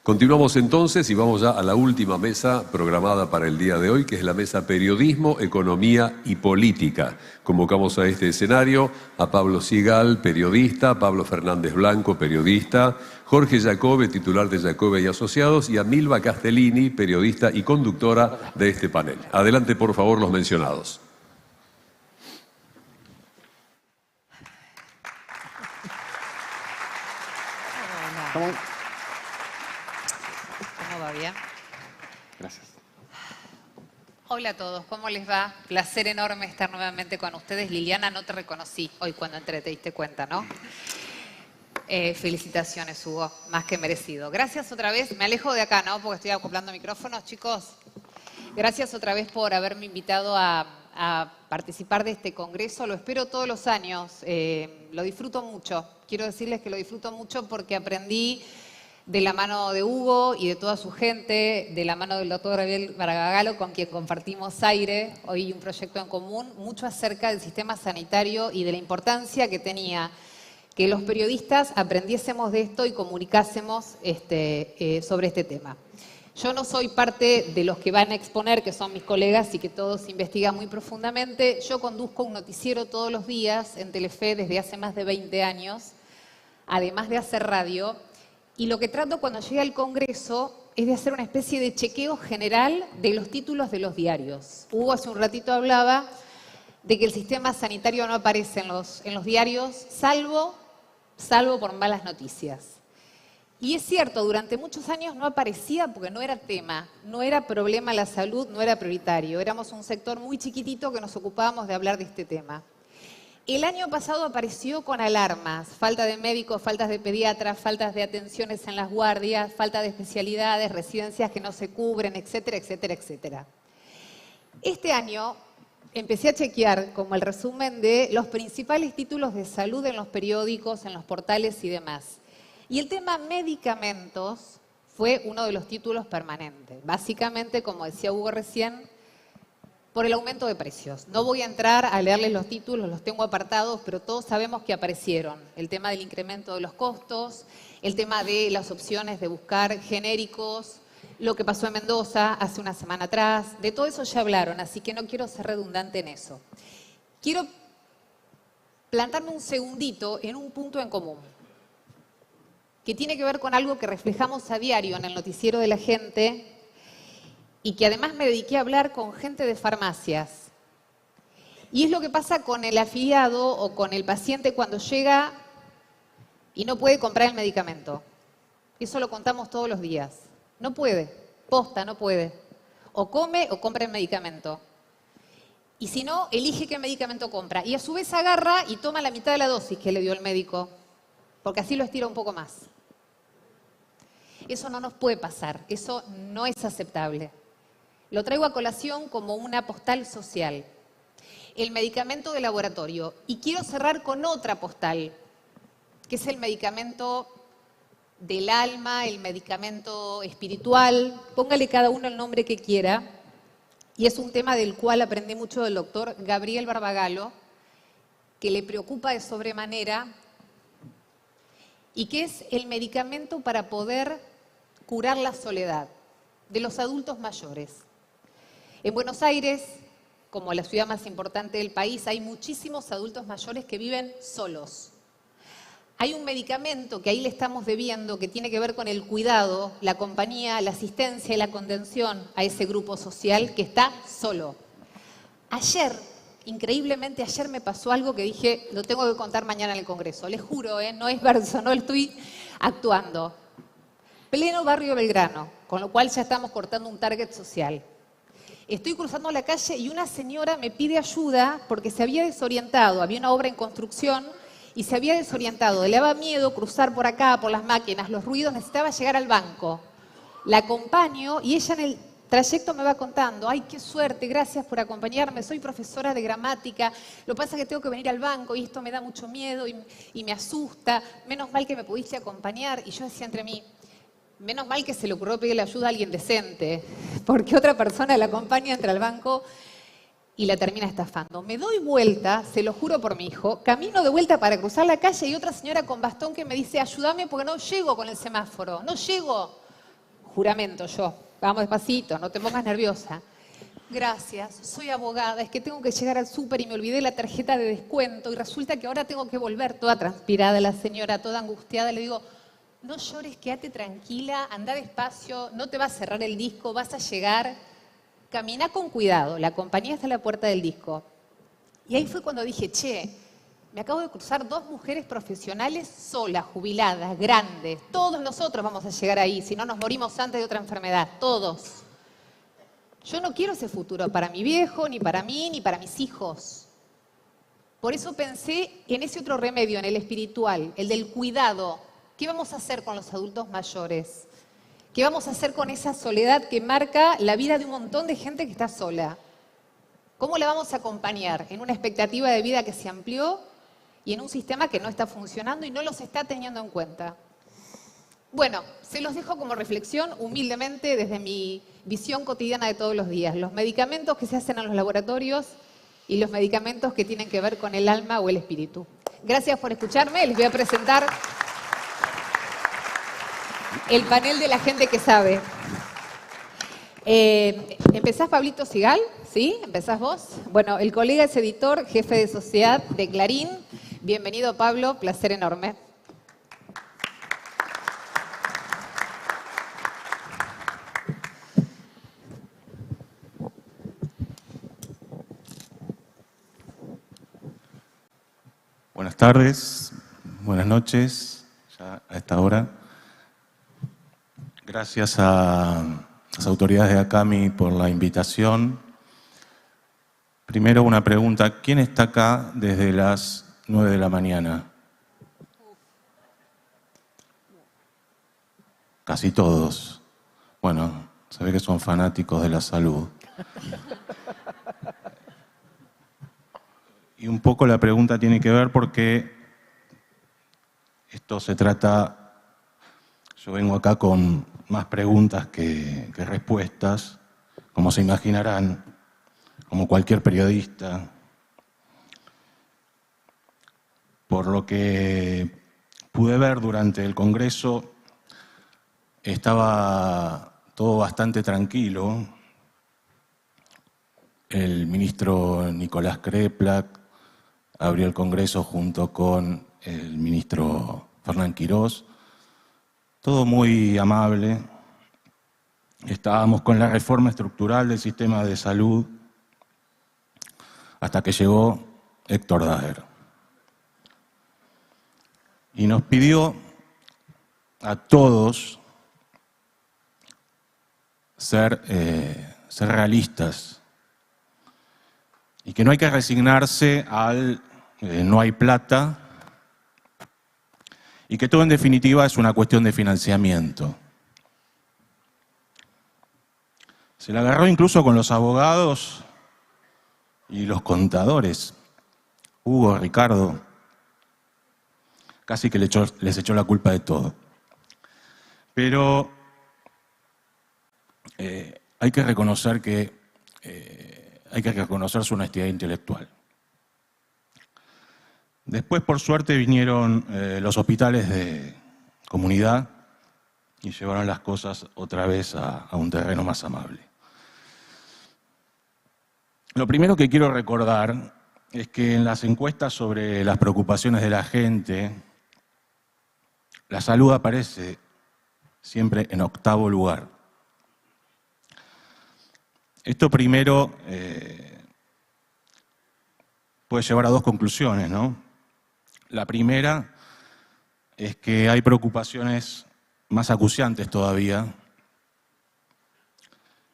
Continuamos entonces y vamos ya a la última mesa programada para el día de hoy, que es la mesa Periodismo, Economía y Política. Convocamos a este escenario a Pablo Sigal, periodista, Pablo Fernández Blanco, periodista, Jorge Jacobe, titular de Jacobe y Asociados, y a Milva Castellini, periodista y conductora de este panel. Adelante, por favor, los mencionados. ¿Cómo va? ¿Bien? Gracias. Hola a todos, ¿cómo les va? Placer enorme estar nuevamente con ustedes. Liliana, no te reconocí hoy cuando entré, te diste cuenta, ¿no? Felicitaciones, Hugo, más que merecido. Gracias otra vez, me alejo de acá, ¿no? Porque estoy acoplando micrófonos, chicos. Gracias otra vez por haberme invitado a participar de este congreso. Lo espero todos los años, lo disfruto mucho. Quiero decirles que lo disfruto mucho porque aprendí de la mano de Hugo y de toda su gente, de la mano del doctor Gabriel Barbagalo, con quien compartimos aire, hoy un proyecto en común, mucho acerca del sistema sanitario y de la importancia que tenía que los periodistas aprendiésemos de esto y comunicásemos sobre este tema. Yo no soy parte de los que van a exponer, que son mis colegas y que todos investigan muy profundamente. Yo conduzco un noticiero todos los días en Telefe desde hace más de 20 años, además de hacer radio. Y lo que trato cuando llegue al Congreso es de hacer una especie de chequeo general de los títulos de los diarios. Hugo hace un ratito hablaba de que el sistema sanitario no aparece en los diarios, salvo por malas noticias. Y es cierto, durante muchos años no aparecía porque no era tema, no era problema la salud, no era prioritario. Éramos un sector muy chiquitito que nos ocupábamos de hablar de este tema. El año pasado apareció con alarmas, falta de médicos, faltas de pediatras, faltas de atenciones en las guardias, falta de especialidades, residencias que no se cubren, etcétera, etcétera, etcétera. Este año empecé a chequear como el resumen de los principales títulos de salud en los periódicos, en los portales y demás. Y el tema medicamentos fue uno de los títulos permanentes. Básicamente, como decía Hugo recién, por el aumento de precios. No voy a entrar a leerles los títulos, los tengo apartados, pero todos sabemos que aparecieron. El tema del incremento de los costos, el tema de las opciones de buscar genéricos, lo que pasó en Mendoza hace una semana atrás, de todo eso ya hablaron, así que no quiero ser redundante en eso. Quiero plantarme un segundito en un punto en común, que tiene que ver con algo que reflejamos a diario en el noticiero de la gente, y que además me dediqué a hablar con gente de farmacias. Y es lo que pasa con el afiliado o con el paciente cuando llega y no puede comprar el medicamento. Eso lo contamos todos los días. No puede, posta, no puede. O come o compra el medicamento. Y si no, elige qué medicamento compra. Y a su vez agarra y toma la mitad de la dosis que le dio el médico, porque así lo estira un poco más. Eso no nos puede pasar, eso no es aceptable. Lo traigo a colación como una postal social. El medicamento de laboratorio. Y quiero cerrar con otra postal, que es el medicamento del alma, el medicamento espiritual. Póngale cada uno el nombre que quiera. Y es un tema del cual aprendí mucho del doctor Gabriel Barbagalo, que le preocupa de sobremanera, y que es el medicamento para poder curar la soledad de los adultos mayores. En Buenos Aires, como la ciudad más importante del país, hay muchísimos adultos mayores que viven solos. Hay un medicamento que ahí le estamos debiendo que tiene que ver con el cuidado, la compañía, la asistencia y la contención a ese grupo social que está solo. Ayer, increíblemente ayer me pasó algo que dije, lo tengo que contar mañana en el Congreso. Les juro, no es verso, no estoy actuando. Pleno barrio Belgrano, con lo cual ya estamos cortando un target social. Estoy cruzando la calle y una señora me pide ayuda porque se había desorientado, había una obra en construcción y se había desorientado, le daba miedo cruzar por acá, por las máquinas, los ruidos, necesitaba llegar al banco. La acompaño y ella en el trayecto me va contando, ay, qué suerte, gracias por acompañarme, soy profesora de gramática, lo que pasa es que tengo que venir al banco y esto me da mucho miedo y me asusta, menos mal que me pudiste acompañar. Y yo decía entre mí, menos mal que se le ocurrió pedirle ayuda a alguien decente, porque otra persona la acompaña, entra al banco y la termina estafando. Me doy vuelta, se lo juro por mi hijo, camino de vuelta para cruzar la calle y otra señora con bastón que me dice, ayúdame porque no llego con el semáforo, no llego. juramento yo. Vamos despacito, no te pongas nerviosa. Gracias, soy abogada, es que tengo que llegar al súper y me olvidé la tarjeta de descuento y resulta que ahora tengo que volver toda transpirada, la señora toda angustiada. Le digo, no llores, quédate tranquila, anda despacio, no te va a cerrar el disco, vas a llegar. Camina con cuidado, la compañía está a la puerta del disco. Y ahí fue cuando dije, che, me acabo de cruzar 2 mujeres profesionales solas, jubiladas, grandes. Todos nosotros vamos a llegar ahí, si no nos morimos antes de otra enfermedad, todos. Yo no quiero ese futuro para mi viejo, ni para mí, ni para mis hijos. Por eso pensé en ese otro remedio, en el espiritual, el del cuidado. ¿Qué vamos a hacer con los adultos mayores? ¿Qué vamos a hacer con esa soledad que marca la vida de un montón de gente que está sola? ¿Cómo la vamos a acompañar en una expectativa de vida que se amplió y en un sistema que no está funcionando y no los está teniendo en cuenta? Bueno, se los dejo como reflexión humildemente desde mi visión cotidiana de todos los días. Los medicamentos que se hacen en los laboratorios y los medicamentos que tienen que ver con el alma o el espíritu. Gracias por escucharme. Les voy a presentar el panel de la gente que sabe. ¿Empezás, Pablito Sigal? ¿Sí? ¿Empezás vos? Bueno, el colega es editor, jefe de sociedad de Clarín. Bienvenido, Pablo. Placer enorme. Buenas tardes, buenas noches, ya a esta hora. Gracias a las autoridades de ACAMI por la invitación. Primero una pregunta, ¿quién está acá desde las 9 de la mañana? Casi todos. Bueno, se ve que son fanáticos de la salud. Y un poco la pregunta tiene que ver porque esto se trata, yo vengo acá con más preguntas que respuestas, como se imaginarán, como cualquier periodista. Por lo que pude ver durante el Congreso, estaba todo bastante tranquilo. El ministro Nicolás Kreplak abrió el Congreso junto con el ministro Fernán Quirós. Todo muy amable. Estábamos con la reforma estructural del sistema de salud hasta que llegó Héctor Daer. Y nos pidió a todos ser realistas y que no hay que resignarse al no hay plata y que todo en definitiva es una cuestión de financiamiento. Se la agarró incluso con los abogados y los contadores. Hugo, Ricardo, casi que les echó la culpa de todo. Pero hay que reconocer su honestidad intelectual. Después, por suerte, vinieron los hospitales de comunidad y llevaron las cosas otra vez a un terreno más amable. Lo primero que quiero recordar es que en las encuestas sobre las preocupaciones de la gente, la salud aparece siempre en 8º lugar. Esto primero puede llevar a 2 conclusiones, ¿no? La primera es que hay preocupaciones más acuciantes todavía.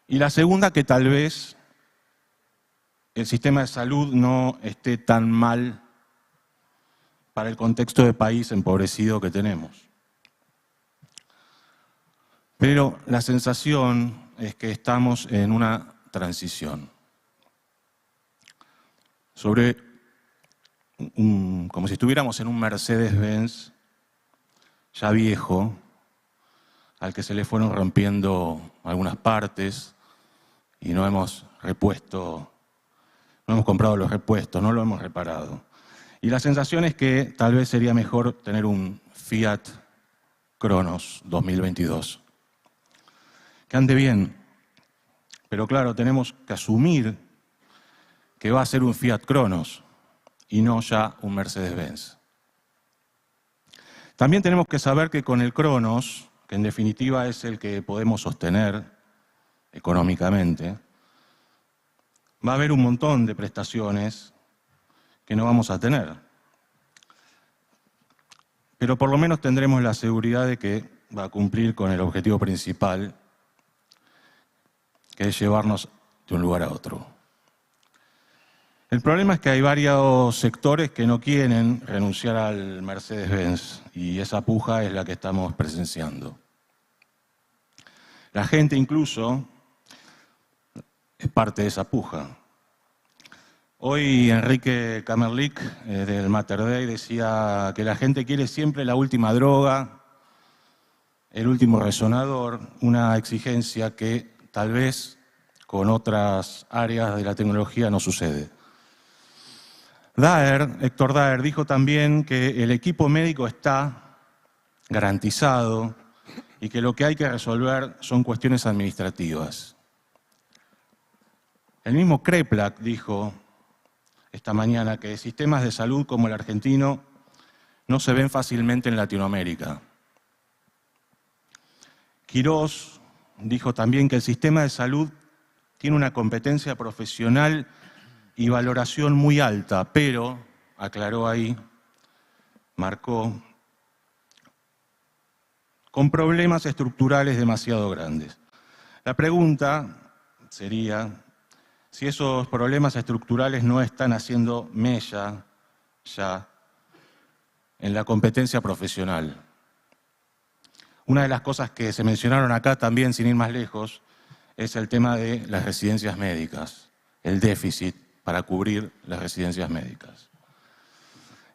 Y la segunda, que tal vez el sistema de salud no esté tan mal para el contexto de país empobrecido que tenemos. Pero la sensación es que estamos en una transición. Como si estuviéramos en un Mercedes-Benz ya viejo, al que se le fueron rompiendo algunas partes y no hemos comprado los repuestos, no lo hemos reparado. Y la sensación es que tal vez sería mejor tener un Fiat Cronos 2022. que ande bien. Pero claro, tenemos que asumir que va a ser un Fiat Cronos y no ya un Mercedes-Benz. También tenemos que saber que con el Cronos, que en definitiva es el que podemos sostener económicamente, va a haber un montón de prestaciones que no vamos a tener. Pero por lo menos tendremos la seguridad de que va a cumplir con el objetivo principal, que es llevarnos de un lugar a otro. El problema es que hay varios sectores que no quieren renunciar al Mercedes-Benz y esa puja es la que estamos presenciando. La gente incluso es parte de esa puja. Hoy Enrique Kamerlich del Mater Dei decía que la gente quiere siempre la última droga, el último resonador, una exigencia que tal vez con otras áreas de la tecnología no sucede. Héctor Daer, dijo también que el equipo médico está garantizado y que lo que hay que resolver son cuestiones administrativas. El mismo Kreplak dijo esta mañana que sistemas de salud como el argentino no se ven fácilmente en Latinoamérica. Quirós dijo también que el sistema de salud tiene una competencia profesional y valoración muy alta, pero, aclaró ahí, marcó, con problemas estructurales demasiado grandes. La pregunta sería si esos problemas estructurales no están haciendo mella ya en la competencia profesional. Una de las cosas que se mencionaron acá también, sin ir más lejos, es el tema de las residencias médicas, el déficit para cubrir las residencias médicas.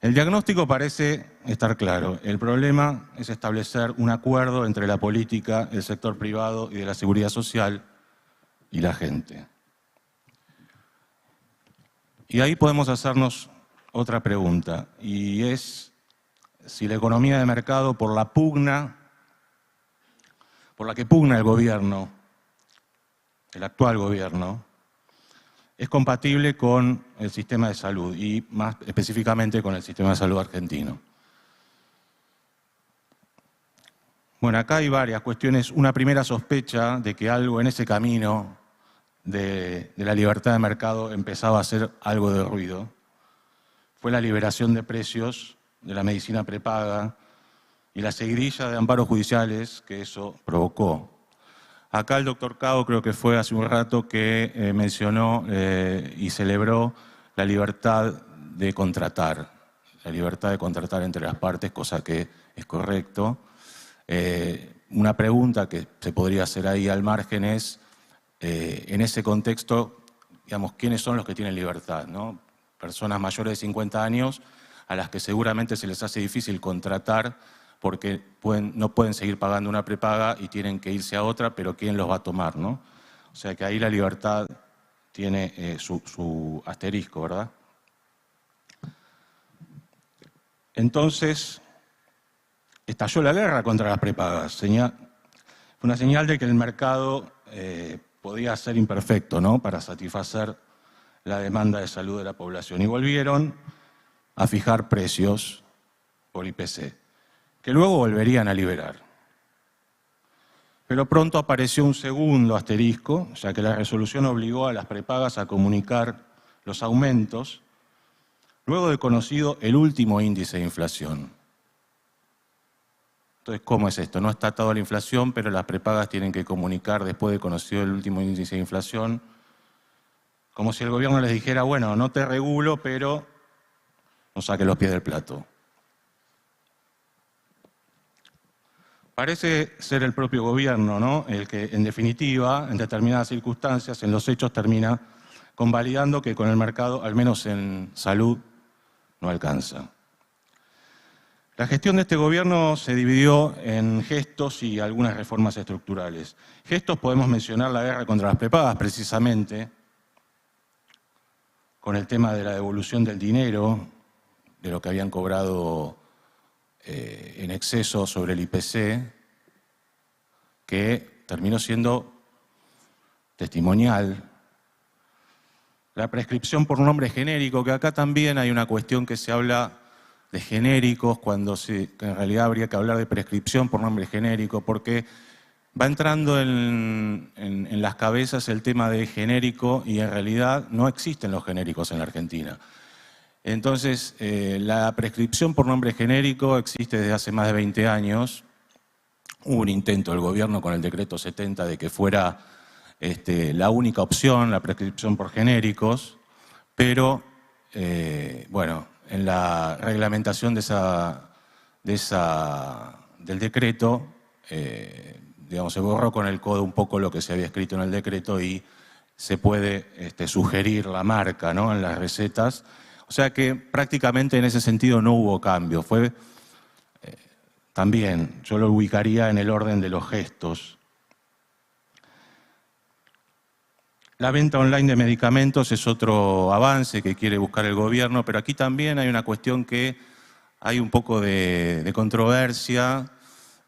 El diagnóstico parece estar claro. El problema es establecer un acuerdo entre la política, el sector privado y de la seguridad social y la gente. Y ahí podemos hacernos otra pregunta, y es si la economía de mercado, por la que pugna el gobierno, el actual gobierno, es compatible con el sistema de salud y más específicamente con el sistema de salud argentino. Bueno, acá hay varias cuestiones. Una primera sospecha de que algo en ese camino de la libertad de mercado empezaba a hacer algo de ruido fue la liberación de precios de la medicina prepaga y la seguidilla de amparos judiciales que eso provocó. Acá el doctor Cao, creo que fue hace un rato, que mencionó y celebró la libertad de contratar entre las partes, cosa que es correcto. Una pregunta que se podría hacer ahí al margen es, en ese contexto, digamos, ¿quiénes son los que tienen libertad, ¿no? Personas mayores de 50 años a las que seguramente se les hace difícil contratar porque no pueden seguir pagando una prepaga y tienen que irse a otra, pero ¿quién los va a tomar, no? O sea que ahí la libertad tiene su asterisco, ¿verdad? Entonces, estalló la guerra contra las prepagas. Fue una señal de que el mercado podía ser imperfecto, ¿no?, para satisfacer la demanda de salud de la población. Y volvieron a fijar precios por IPC, que luego volverían a liberar. Pero pronto apareció un segundo asterisco, ya que la resolución obligó a las prepagas a comunicar los aumentos, luego de conocido el último índice de inflación. Entonces, ¿cómo es esto? No está atado a la inflación, pero las prepagas tienen que comunicar después de conocido el último índice de inflación, como si el gobierno les dijera, bueno, no te regulo, pero no saques los pies del plato. Parece ser el propio gobierno, ¿no?, el que, en definitiva, en determinadas circunstancias, en los hechos, termina convalidando que con el mercado, al menos en salud, no alcanza. La gestión de este gobierno se dividió en gestos y algunas reformas estructurales. Gestos podemos mencionar la guerra contra las prepagas, precisamente, con el tema de la devolución del dinero, de lo que habían cobrado en exceso sobre el IPC, que terminó siendo testimonial. La prescripción por nombre genérico, que acá también hay una cuestión que se habla de genéricos, que en realidad habría que hablar de prescripción por nombre genérico, porque va entrando en las cabezas el tema de genérico y en realidad no existen los genéricos en la Argentina. Entonces, la prescripción por nombre genérico existe desde hace más de 20 años. Hubo un intento del gobierno con el decreto 70 de que fuera la única opción, la prescripción por genéricos, pero bueno, en la reglamentación del decreto, digamos, se borró con el codo un poco lo que se había escrito en el decreto y se puede sugerir la marca, ¿no?, en las recetas. O sea que prácticamente en ese sentido no hubo cambio. Fue también, yo lo ubicaría en el orden de los gestos. La venta online de medicamentos es otro avance que quiere buscar el gobierno, pero aquí también hay una cuestión que hay un poco de controversia,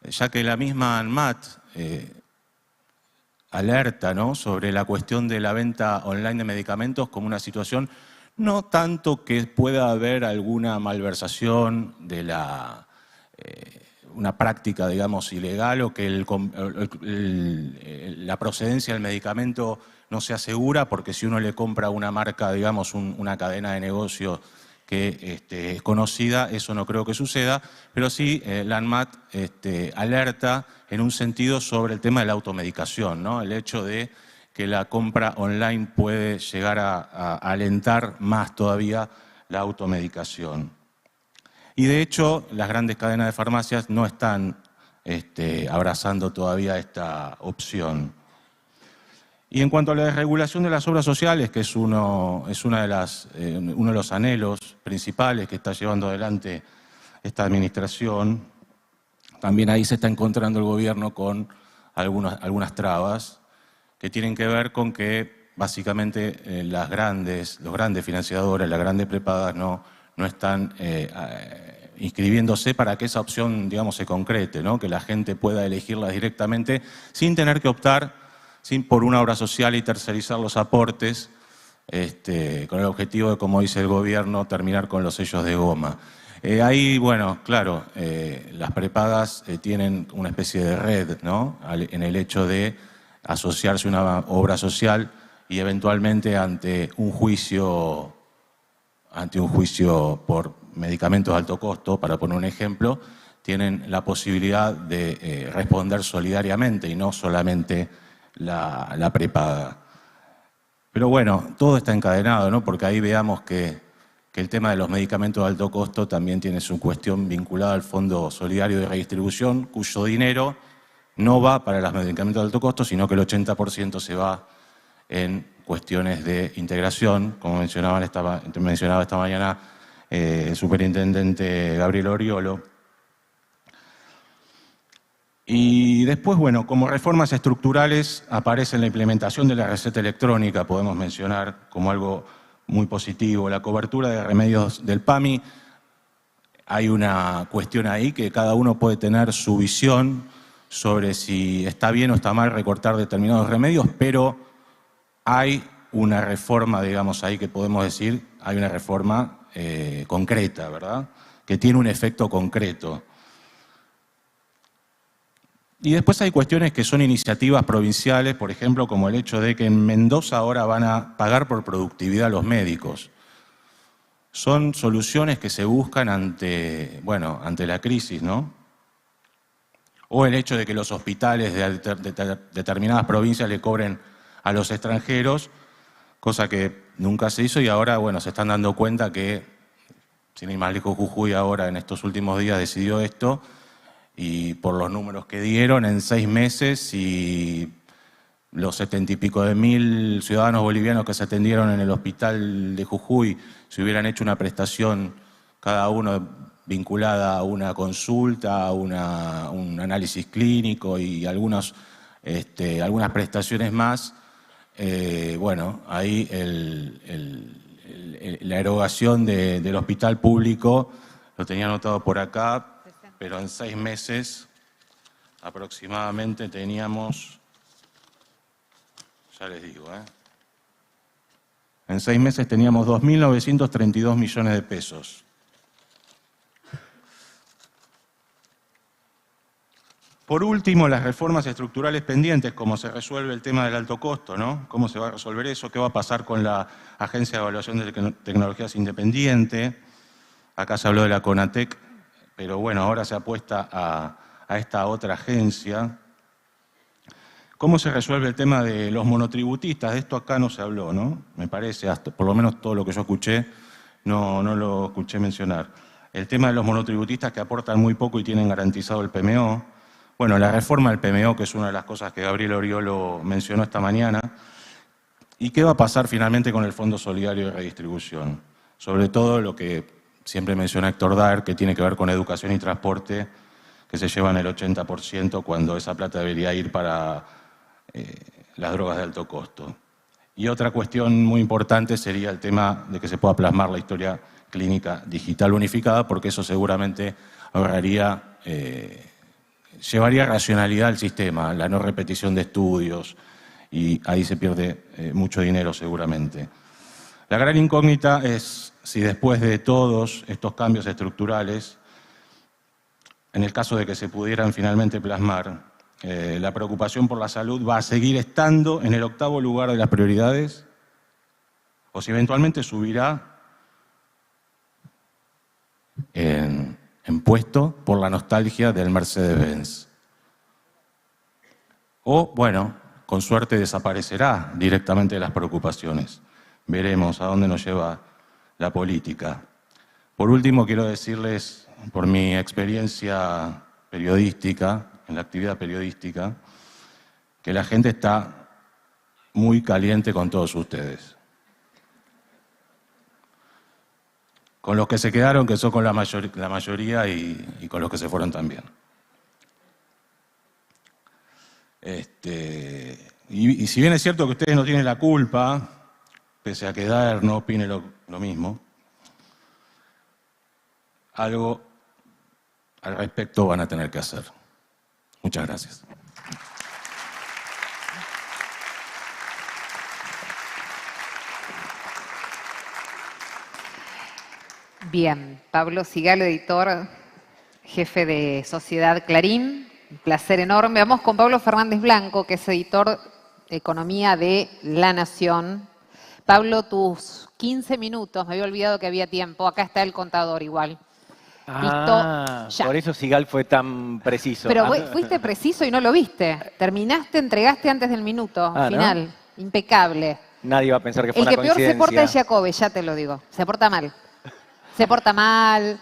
ya que la misma ANMAT alerta, ¿no?, sobre la cuestión de la venta online de medicamentos como una situación no tanto que pueda haber alguna malversación de una práctica, digamos, ilegal o que la procedencia del medicamento no se asegura, porque si uno le compra una marca, digamos, una cadena de negocio que es conocida, eso no creo que suceda, pero sí la ANMAT alerta en un sentido sobre el tema de la automedicación, ¿no?, el hecho de que la compra online puede llegar a alentar más todavía la automedicación. Y de hecho, las grandes cadenas de farmacias no están abrazando todavía esta opción. Y en cuanto a la desregulación de las obras sociales, que es uno de los anhelos principales que está llevando adelante esta administración, también ahí se está encontrando el gobierno con algunas trabas que tienen que ver con que básicamente los grandes financiadores, las grandes prepagas no están inscribiéndose para que esa opción, digamos, se concrete, ¿no?, que la gente pueda elegirla directamente sin tener que optar por una obra social y tercerizar los aportes, con el objetivo de, como dice el gobierno, terminar con los sellos de goma. Ahí, bueno, claro, las prepagas tienen una especie de red, ¿no?, en el hecho de asociarse a una obra social y eventualmente ante un juicio por medicamentos de alto costo, para poner un ejemplo, tienen la posibilidad de responder solidariamente y no solamente la prepaga. Pero bueno, todo está encadenado, ¿no?, porque ahí veamos que el tema de los medicamentos de alto costo también tiene su cuestión vinculada al Fondo Solidario de Redistribución, cuyo dinero no va para los medicamentos de alto costo, sino que el 80% se va en cuestiones de integración, como mencionaba esta mañana el superintendente Gabriel Oriolo. Y después, bueno, como reformas estructurales aparece la implementación de la receta electrónica, podemos mencionar como algo muy positivo, la cobertura de remedios del PAMI. Hay una cuestión ahí que cada uno puede tener su visión sobre si está bien o está mal recortar determinados remedios, pero hay una reforma, digamos, ahí que podemos decir, hay una reforma concreta, ¿verdad?, que tiene un efecto concreto. Y después hay cuestiones que son iniciativas provinciales, por ejemplo, como el hecho de que en Mendoza ahora van a pagar por productividad a los médicos. Son soluciones que se buscan ante la crisis, ¿no? O el hecho de que los hospitales de determinadas provincias le cobren a los extranjeros, cosa que nunca se hizo y ahora, bueno, se están dando cuenta que, sin ir más lejos, Jujuy ahora en estos últimos días decidió esto y por los números que dieron, en 6 meses y los 70 y pico de mil ciudadanos bolivianos que se atendieron en el hospital de Jujuy, si hubieran hecho una prestación cada uno vinculada a una consulta, a un análisis clínico y algunas prestaciones más, bueno, ahí la erogación del hospital público, lo tenía anotado por acá, pero en 6 meses aproximadamente teníamos Ya les digo, En 6 meses teníamos 2.932 millones de pesos. Por último, las reformas estructurales pendientes, cómo se resuelve el tema del alto costo, ¿no? ¿Cómo se va a resolver eso? ¿Qué va a pasar con la Agencia de Evaluación de Tecnologías Independiente? Acá se habló de la CONATEC, pero bueno, ahora se apuesta a esta otra agencia. ¿Cómo se resuelve el tema de los monotributistas? De esto acá no se habló, ¿no? Me parece, hasta, por lo menos todo lo que yo escuché, no lo escuché mencionar. El tema de los monotributistas que aportan muy poco y tienen garantizado el PMO. Bueno, la reforma del PMO, que es una de las cosas que Gabriel Oriolo mencionó esta mañana. ¿Y qué va a pasar finalmente con el Fondo Solidario de Redistribución? Sobre todo lo que siempre menciona Héctor Daer, que tiene que ver con educación y transporte, que se llevan el 80% cuando esa plata debería ir para las drogas de alto costo. Y otra cuestión muy importante sería el tema de que se pueda plasmar la historia clínica digital unificada, porque eso seguramente ahorraría, llevaría racionalidad al sistema, la no repetición de estudios, y ahí se pierde mucho dinero seguramente. La gran incógnita es si después de todos estos cambios estructurales, en el caso de que se pudieran finalmente plasmar, la preocupación por la salud va a seguir estando en el 8º lugar de las prioridades, o si eventualmente subirá en puesto por la nostalgia del Mercedes-Benz. O, bueno, con suerte desaparecerá directamente de las preocupaciones. Veremos a dónde nos lleva la política. Por último, quiero decirles, por mi experiencia periodística, en la actividad periodística, que la gente está muy caliente con todos ustedes. Con los que se quedaron, que son con la mayoría, y con los que se fueron también. Y si bien es cierto que ustedes no tienen la culpa, pese a que Daer no opine lo mismo, algo al respecto van a tener que hacer. Muchas gracias. Bien, Pablo Sigal, editor, jefe de Sociedad Clarín. Un placer enorme. Vamos con Pablo Fernández Blanco, que es editor de Economía de La Nación. Pablo, tus 15 minutos. Me había olvidado que había tiempo. Acá está el contador igual. Ah, listo, ya. Por eso Sigal fue tan preciso. Pero fuiste preciso y no lo viste. Terminaste, entregaste antes del minuto final. ¿No? Impecable. Nadie va a pensar que fue una coincidencia. El que peor se porta es Jacobbe, ya te lo digo. Se porta mal. Se porta mal.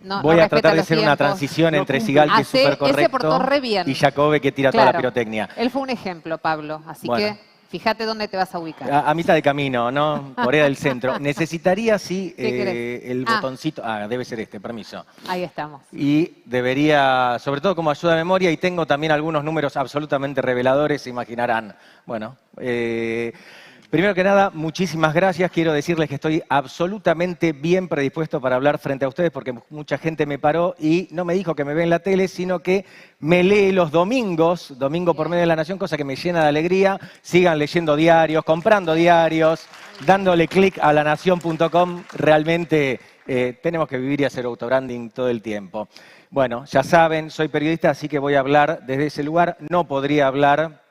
No, Voy a tratar de los hacer tiempos. una transición entre Sigal, que es súper correcto, se portó re bien. y Jacobbe, que tira toda la pirotecnia. Él fue un ejemplo, Pablo. Así bueno, que fíjate dónde te vas a ubicar. A mitad de camino, ¿no? Corea del Centro. Necesitaría, sí, el botoncito. Debe ser este, permiso. Ahí estamos. Y debería, sobre todo como ayuda de memoria, y tengo también algunos números absolutamente reveladores, se imaginarán. Bueno, primero que nada, muchísimas gracias. Quiero decirles que estoy absolutamente bien predispuesto para hablar frente a ustedes, porque mucha gente me paró y no me dijo que me ve en la tele, sino que me lee los domingos, domingo por medio de La Nación, cosa que me llena de alegría. Sigan leyendo diarios, comprando diarios, dándole clic a lanación.com. Realmente tenemos que vivir y hacer autobranding todo el tiempo. Bueno, ya saben, soy periodista, así que voy a hablar desde ese lugar. No podría hablar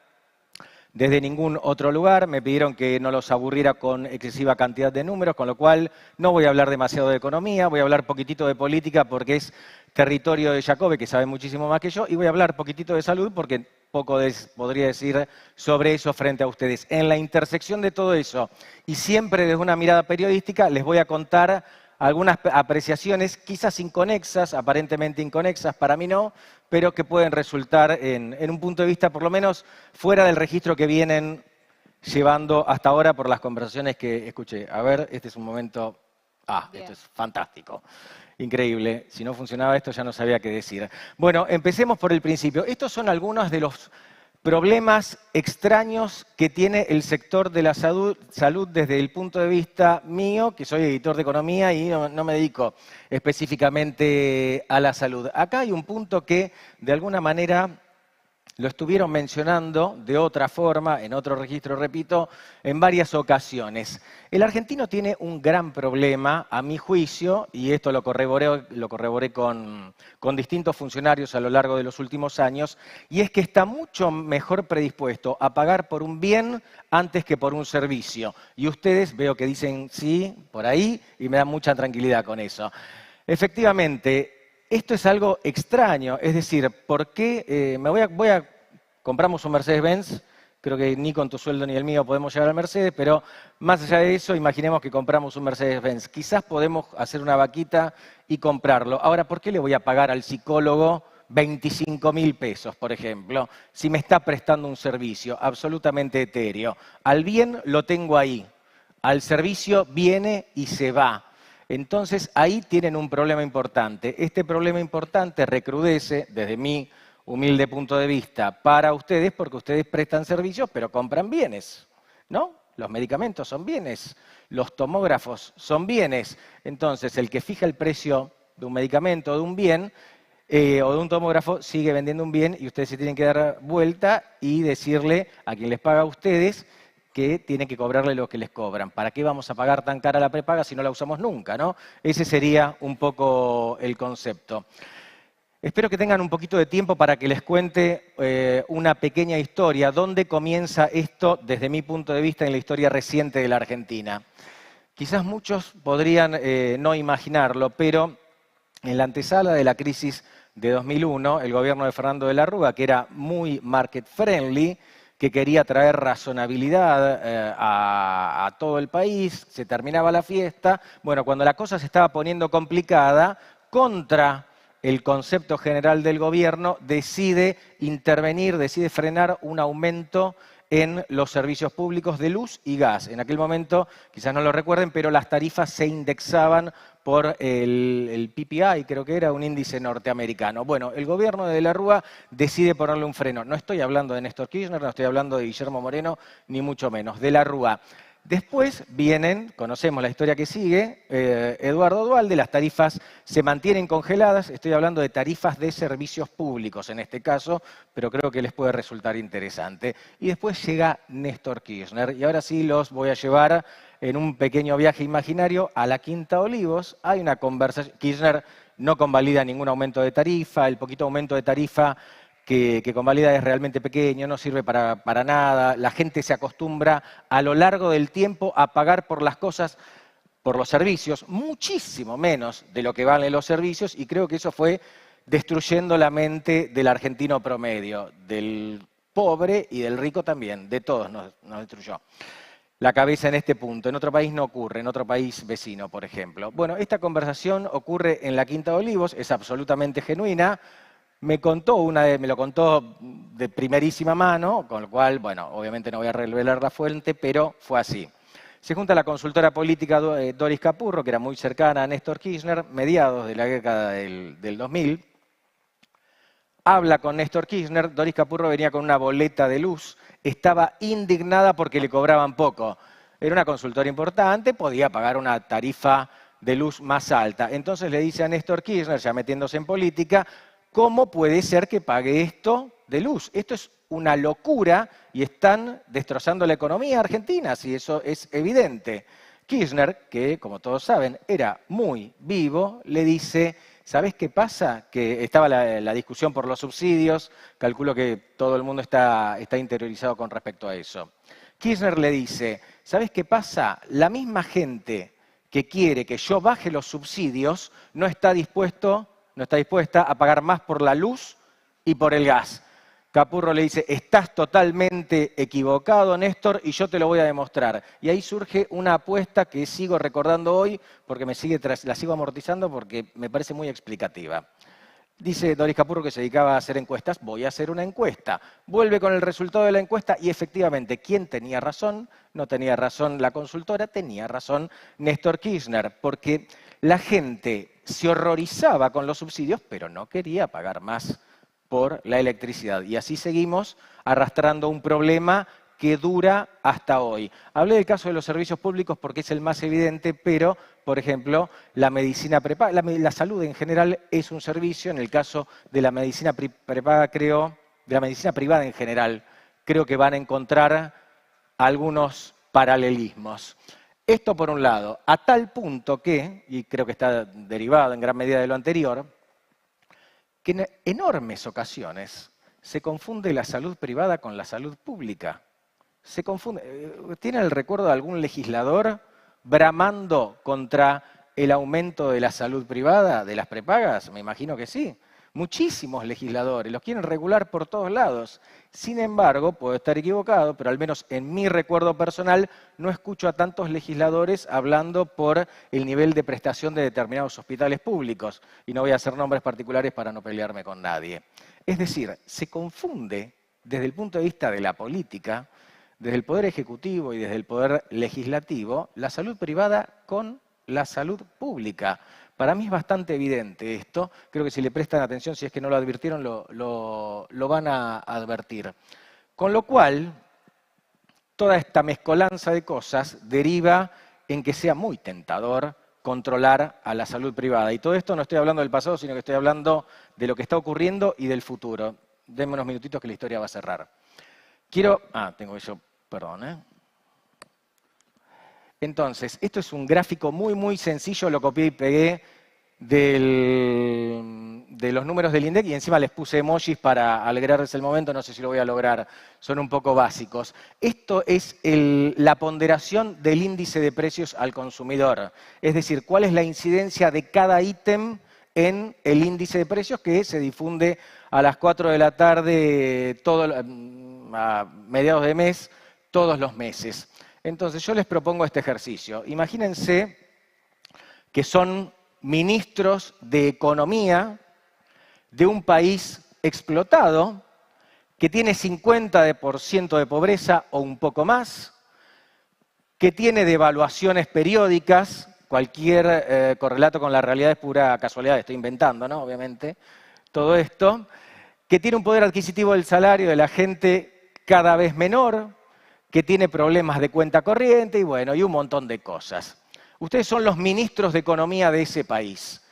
desde ningún otro lugar. Me pidieron que no los aburriera con excesiva cantidad de números, con lo cual no voy a hablar demasiado de economía, voy a hablar poquitito de política porque es territorio de Jacobbe, que sabe muchísimo más que yo, y voy a hablar poquitito de salud porque poco podría decir sobre eso frente a ustedes. En la intersección de todo eso, y siempre desde una mirada periodística, les voy a contar algunas apreciaciones quizás inconexas, aparentemente inconexas, para mí no, pero que pueden resultar en un punto de vista por lo menos fuera del registro que vienen llevando hasta ahora por las conversaciones que escuché. A ver, este es un momento... esto es fantástico, increíble. Si no funcionaba esto ya no sabía qué decir. Bueno, empecemos por el principio. Estos son algunos de los problemas extraños que tiene el sector de la salud desde el punto de vista mío, que soy editor de economía y no me dedico específicamente a la salud. Acá hay un punto que, de alguna manera, lo estuvieron mencionando de otra forma, en otro registro, repito, en varias ocasiones. El argentino tiene un gran problema, a mi juicio, y esto lo corroboré con distintos funcionarios a lo largo de los últimos años, y es que está mucho mejor predispuesto a pagar por un bien antes que por un servicio. Y ustedes veo que dicen sí por ahí y me dan mucha tranquilidad con eso. Efectivamente, esto es algo extraño, es decir, ¿por qué compramos un Mercedes-Benz? Creo que ni con tu sueldo ni el mío podemos llegar al Mercedes, pero más allá de eso, imaginemos que compramos un Mercedes-Benz. Quizás podemos hacer una vaquita y comprarlo. Ahora, ¿por qué le voy a pagar al psicólogo 25.000 pesos, por ejemplo, si me está prestando un servicio absolutamente etéreo? Al bien lo tengo ahí, al servicio viene y se va. Entonces, ahí tienen un problema importante. Este problema importante recrudece, desde mi humilde punto de vista, para ustedes, porque ustedes prestan servicios, pero compran bienes, ¿no? Los medicamentos son bienes, los tomógrafos son bienes. Entonces, el que fija el precio de un medicamento o de un bien, o de un tomógrafo, sigue vendiendo un bien y ustedes se tienen que dar vuelta y decirle a quien les paga a ustedes que tienen que cobrarle lo que les cobran. ¿Para qué vamos a pagar tan cara la prepaga si no la usamos nunca, ¿no? Ese sería un poco el concepto. Espero que tengan un poquito de tiempo para que les cuente una pequeña historia. ¿Dónde comienza esto, desde mi punto de vista, en la historia reciente de la Argentina? Quizás muchos podrían no imaginarlo, pero en la antesala de la crisis de 2001, el gobierno de Fernando de la Rúa, que era muy market friendly, que quería traer razonabilidad a todo el país, se terminaba la fiesta. Bueno, cuando la cosa se estaba poniendo complicada, contra el concepto general del gobierno, decide intervenir, decide frenar un aumento en los servicios públicos de luz y gas. En aquel momento, quizás no lo recuerden, pero las tarifas se indexaban por el PPI, creo que era un índice norteamericano. Bueno, el gobierno de la Rúa decide ponerle un freno. No estoy hablando de Néstor Kirchner, no estoy hablando de Guillermo Moreno, ni mucho menos, de la Rúa. Después vienen, conocemos la historia que sigue, Eduardo Duhalde, las tarifas se mantienen congeladas, estoy hablando de tarifas de servicios públicos en este caso, pero creo que les puede resultar interesante. Y después llega Néstor Kirchner, y ahora sí los voy a llevar en un pequeño viaje imaginario a la Quinta Olivos. Hay una conversación, Kirchner no convalida ningún aumento de tarifa, el poquito aumento de tarifa que convalida es realmente pequeño, no sirve para nada, la gente se acostumbra a lo largo del tiempo a pagar por las cosas, por los servicios, muchísimo menos de lo que valen los servicios, y creo que eso fue destruyendo la mente del argentino promedio, del pobre y del rico también, de todos nos destruyó la cabeza en este punto. En otro país no ocurre, en otro país vecino, por ejemplo. Bueno, esta conversación ocurre en la Quinta de Olivos, es absolutamente genuina. Me lo contó de primerísima mano, con lo cual, bueno, obviamente no voy a revelar la fuente, pero fue así. Se junta la consultora política Doris Capurro, que era muy cercana a Néstor Kirchner, mediados de la década del 2000. Habla con Néstor Kirchner, Doris Capurro venía con una boleta de luz, estaba indignada porque le cobraban poco. Era una consultora importante, podía pagar una tarifa de luz más alta. Entonces le dice a Néstor Kirchner, ya metiéndose en política, ¿cómo puede ser que pague esto de luz? Esto es una locura y están destrozando la economía argentina, si eso es evidente. Kirchner, que como todos saben era muy vivo, le dice, ¿sabés qué pasa? Que estaba la discusión por los subsidios, calculo que todo el mundo está interiorizado con respecto a eso. Kirchner le dice, ¿sabés qué pasa? La misma gente que quiere que yo baje los subsidios no está dispuesta a pagar más por la luz y por el gas. Capurro le dice, estás totalmente equivocado, Néstor, y yo te lo voy a demostrar. Y ahí surge una apuesta que sigo recordando hoy, porque la sigo amortizando porque me parece muy explicativa. Dice Doris Capurro que se dedicaba a hacer encuestas, voy a hacer una encuesta. Vuelve con el resultado de la encuesta y efectivamente, ¿quién tenía razón? No tenía razón la consultora, tenía razón Néstor Kirchner, porque la gente se horrorizaba con los subsidios, pero no quería pagar más por la electricidad. Y así seguimos arrastrando un problema que dura hasta hoy. Hablé del caso de los servicios públicos porque es el más evidente, pero, por ejemplo, la medicina prepaga, la salud en general es un servicio. En el caso de la medicina prepaga, creo, de la medicina privada en general, creo que van a encontrar algunos paralelismos. Esto por un lado, a tal punto que, y creo que está derivado en gran medida de lo anterior, que en enormes ocasiones se confunde la salud privada con la salud pública. Se confunde. ¿Tiene el recuerdo de algún legislador bramando contra el aumento de la salud privada, de las prepagas? Me imagino que sí. Muchísimos legisladores, los quieren regular por todos lados. Sin embargo, puedo estar equivocado, pero al menos en mi recuerdo personal no escucho a tantos legisladores hablando por el nivel de prestación de determinados hospitales públicos. Y no voy a hacer nombres particulares para no pelearme con nadie. Es decir, se confunde desde el punto de vista de la política, desde el Poder Ejecutivo y desde el Poder Legislativo, la salud privada con la salud pública. Para mí es bastante evidente esto. Creo que si le prestan atención, si es que no lo advirtieron, lo van a advertir. Con lo cual, toda esta mezcolanza de cosas deriva en que sea muy tentador controlar a la salud privada. Y todo esto no estoy hablando del pasado, sino que estoy hablando de lo que está ocurriendo y del futuro. Denme unos minutitos que la historia va a cerrar. Tengo eso, perdón. Entonces, esto es un gráfico muy sencillo, lo copié y pegué de los números del INDEC y encima les puse emojis para alegrarles el momento, no sé si lo voy a lograr, son un poco básicos. Esto es la ponderación del índice de precios al consumidor, es decir, cuál es la incidencia de cada ítem en el índice de precios que se difunde a las 4 de la tarde a mediados de mes, todos los meses. Entonces, yo les propongo este ejercicio. Imagínense que son ministros de Economía de un país explotado que tiene 50% de pobreza o un poco más, que tiene devaluaciones periódicas, cualquier correlato con la realidad es pura casualidad, estoy inventando, ¿no? Obviamente, todo esto, que tiene un poder adquisitivo del salario de la gente cada vez menor, que tiene problemas de cuenta corriente y bueno, y un montón de cosas. Ustedes son los ministros de Economía de ese país.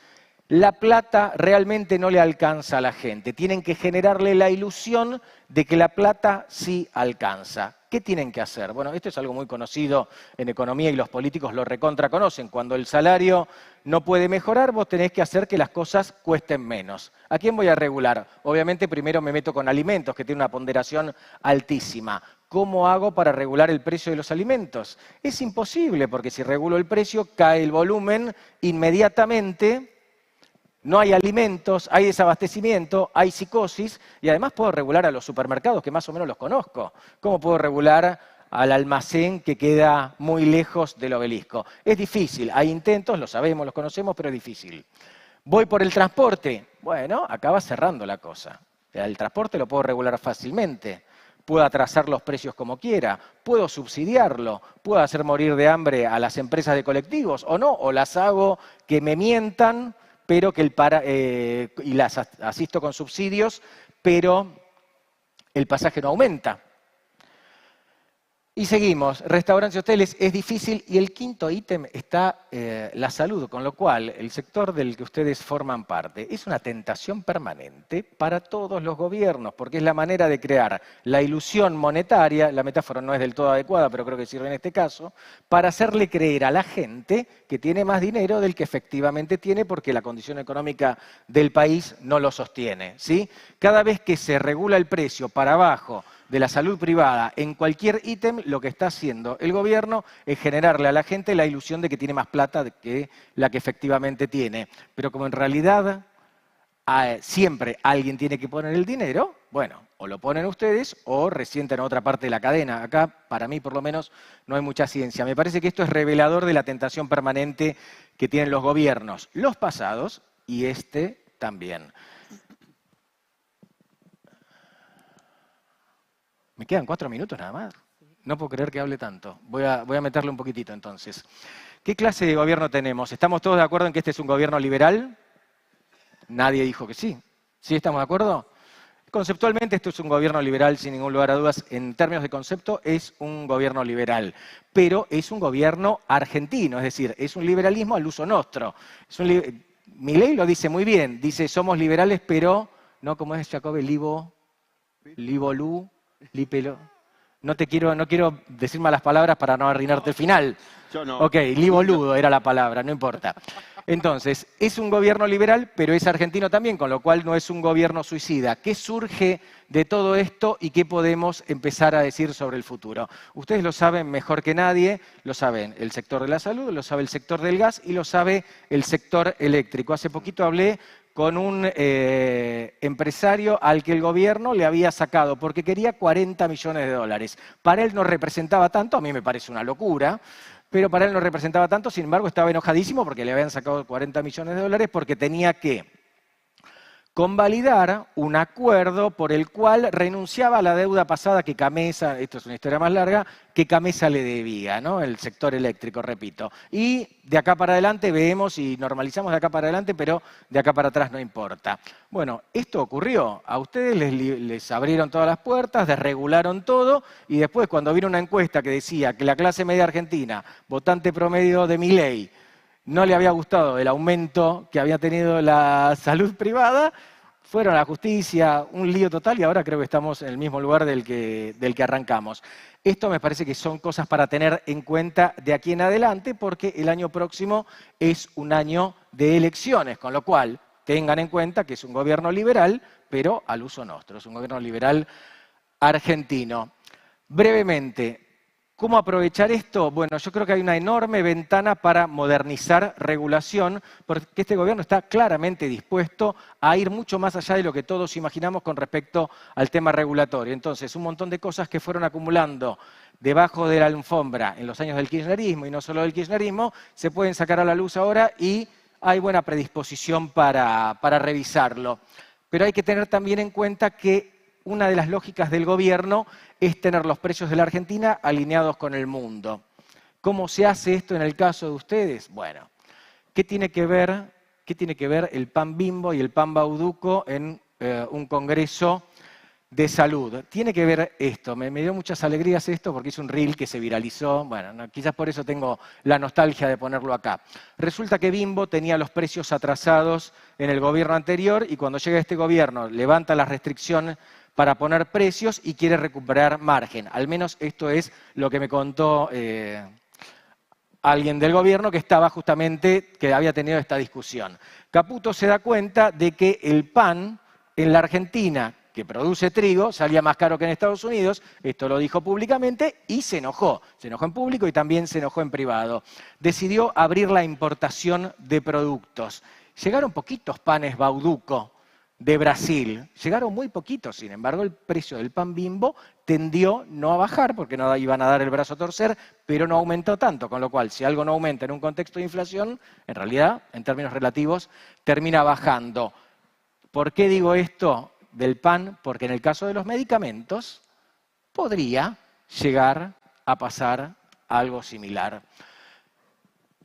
La plata realmente no le alcanza a la gente. Tienen que generarle la ilusión de que la plata sí alcanza. ¿Qué tienen que hacer? Bueno, esto es algo muy conocido en economía y los políticos lo recontra conocen. Cuando el salario no puede mejorar, vos tenés que hacer que las cosas cuesten menos. ¿A quién voy a regular? Obviamente primero me meto con alimentos, que tiene una ponderación altísima. ¿Cómo hago para regular el precio de los alimentos? Es imposible, porque si regulo el precio, cae el volumen inmediatamente. No hay alimentos, hay desabastecimiento, hay psicosis y además puedo regular a los supermercados que más o menos los conozco. ¿Cómo puedo regular al almacén que queda muy lejos del obelisco? Es difícil, hay intentos, lo sabemos, los conocemos, pero es difícil. Voy por el transporte. Bueno, acaba cerrando la cosa. El transporte lo puedo regular fácilmente. Puedo atrasar los precios como quiera, puedo subsidiarlo, puedo hacer morir de hambre a las empresas de colectivos o no, o las hago que me mientan, pero que y las asisto con subsidios, pero el pasaje no aumenta. Y seguimos, restaurantes y hoteles es difícil y el quinto ítem está la salud, con lo cual el sector del que ustedes forman parte es una tentación permanente para todos los gobiernos, porque es la manera de crear la ilusión monetaria, la metáfora no es del todo adecuada, pero creo que sirve en este caso, para hacerle creer a la gente que tiene más dinero del que efectivamente tiene porque la condición económica del país no lo sostiene, ¿sí? Cada vez que se regula el precio para abajo de la salud privada en cualquier ítem, lo que está haciendo el gobierno es generarle a la gente la ilusión de que tiene más plata que la que efectivamente tiene. Pero como en realidad siempre alguien tiene que poner el dinero, bueno, o lo ponen ustedes o resienten a otra parte de la cadena. Acá, para mí por lo menos, no hay mucha ciencia. Me parece que esto es revelador de la tentación permanente que tienen los gobiernos, los pasados y este también. Me quedan 4 minutos nada más. No puedo creer que hable tanto. Voy a meterle un poquitito entonces. ¿Qué clase de gobierno tenemos? ¿Estamos todos de acuerdo en que este es un gobierno liberal? Nadie dijo que sí. ¿Sí estamos de acuerdo? Conceptualmente esto es un gobierno liberal, sin ningún lugar a dudas. En términos de concepto es un gobierno liberal. Pero es un gobierno argentino, es decir, es un liberalismo al uso nostro. Milei lo dice muy bien. Dice, somos liberales, pero no como es Jacob Elibo Libolú, Lipelo. No quiero decir malas palabras para no arruinarte el final. Yo no. Ok, liboludo era la palabra, no importa. Entonces, es un gobierno liberal, pero es argentino también, con lo cual no es un gobierno suicida. ¿Qué surge de todo esto y qué podemos empezar a decir sobre el futuro? Ustedes lo saben mejor que nadie, lo saben el sector de la salud, lo sabe el sector del gas y lo sabe el sector eléctrico. Hace poquito hablé con un empresario al que el gobierno le había sacado, porque quería 40 millones de dólares. Para él no representaba tanto, a mí me parece una locura, pero para él no representaba tanto, sin embargo estaba enojadísimo porque le habían sacado 40 millones de dólares porque tenía que convalidar un acuerdo por el cual renunciaba a la deuda pasada que Camesa, esto es una historia más larga, que Camesa le debía, ¿no? El sector eléctrico, repito. Y de acá para adelante vemos y normalizamos de acá para adelante, pero de acá para atrás no importa. Bueno, esto ocurrió. A ustedes les abrieron todas las puertas, desregularon todo, y después cuando vino una encuesta que decía que la clase media argentina, votante promedio de Milei, no le había gustado el aumento que había tenido la salud privada, fueron a la justicia, un lío total y ahora creo que estamos en el mismo lugar del que arrancamos. Esto me parece que son cosas para tener en cuenta de aquí en adelante porque el año próximo es un año de elecciones, con lo cual tengan en cuenta que es un gobierno liberal, pero al uso nuestro, es un gobierno liberal argentino. Brevemente, ¿cómo aprovechar esto? Bueno, yo creo que hay una enorme ventana para modernizar regulación, porque este gobierno está claramente dispuesto a ir mucho más allá de lo que todos imaginamos con respecto al tema regulatorio. Entonces, un montón de cosas que fueron acumulando debajo de la alfombra en los años del kirchnerismo, y no solo del kirchnerismo, se pueden sacar a la luz ahora y hay buena predisposición para revisarlo. Pero hay que tener también en cuenta que una de las lógicas del gobierno es tener los precios de la Argentina alineados con el mundo. ¿Cómo se hace esto en el caso de ustedes? Bueno, ¿qué tiene que ver el pan Bimbo y el pan Bauducco en un congreso de salud? Tiene que ver esto, me dio muchas alegrías esto porque hice un reel que se viralizó, bueno, no, quizás por eso tengo la nostalgia de ponerlo acá. Resulta que Bimbo tenía los precios atrasados en el gobierno anterior y cuando llega este gobierno levanta las restricciones para poner precios y quiere recuperar margen. Al menos esto es lo que me contó alguien del gobierno que estaba justamente, que había tenido esta discusión. Caputo se da cuenta de que el pan en la Argentina, que produce trigo, salía más caro que en Estados Unidos, esto lo dijo públicamente y se enojó en público y también se enojó en privado. Decidió abrir la importación de productos. Llegaron poquitos panes Bauducco de Brasil, llegaron muy poquitos, sin embargo el precio del pan Bimbo tendió no a bajar, porque no iban a dar el brazo a torcer, pero no aumentó tanto, con lo cual si algo no aumenta en un contexto de inflación, en realidad, en términos relativos, termina bajando. ¿Por qué digo esto del pan? Porque en el caso de los medicamentos podría llegar a pasar algo similar.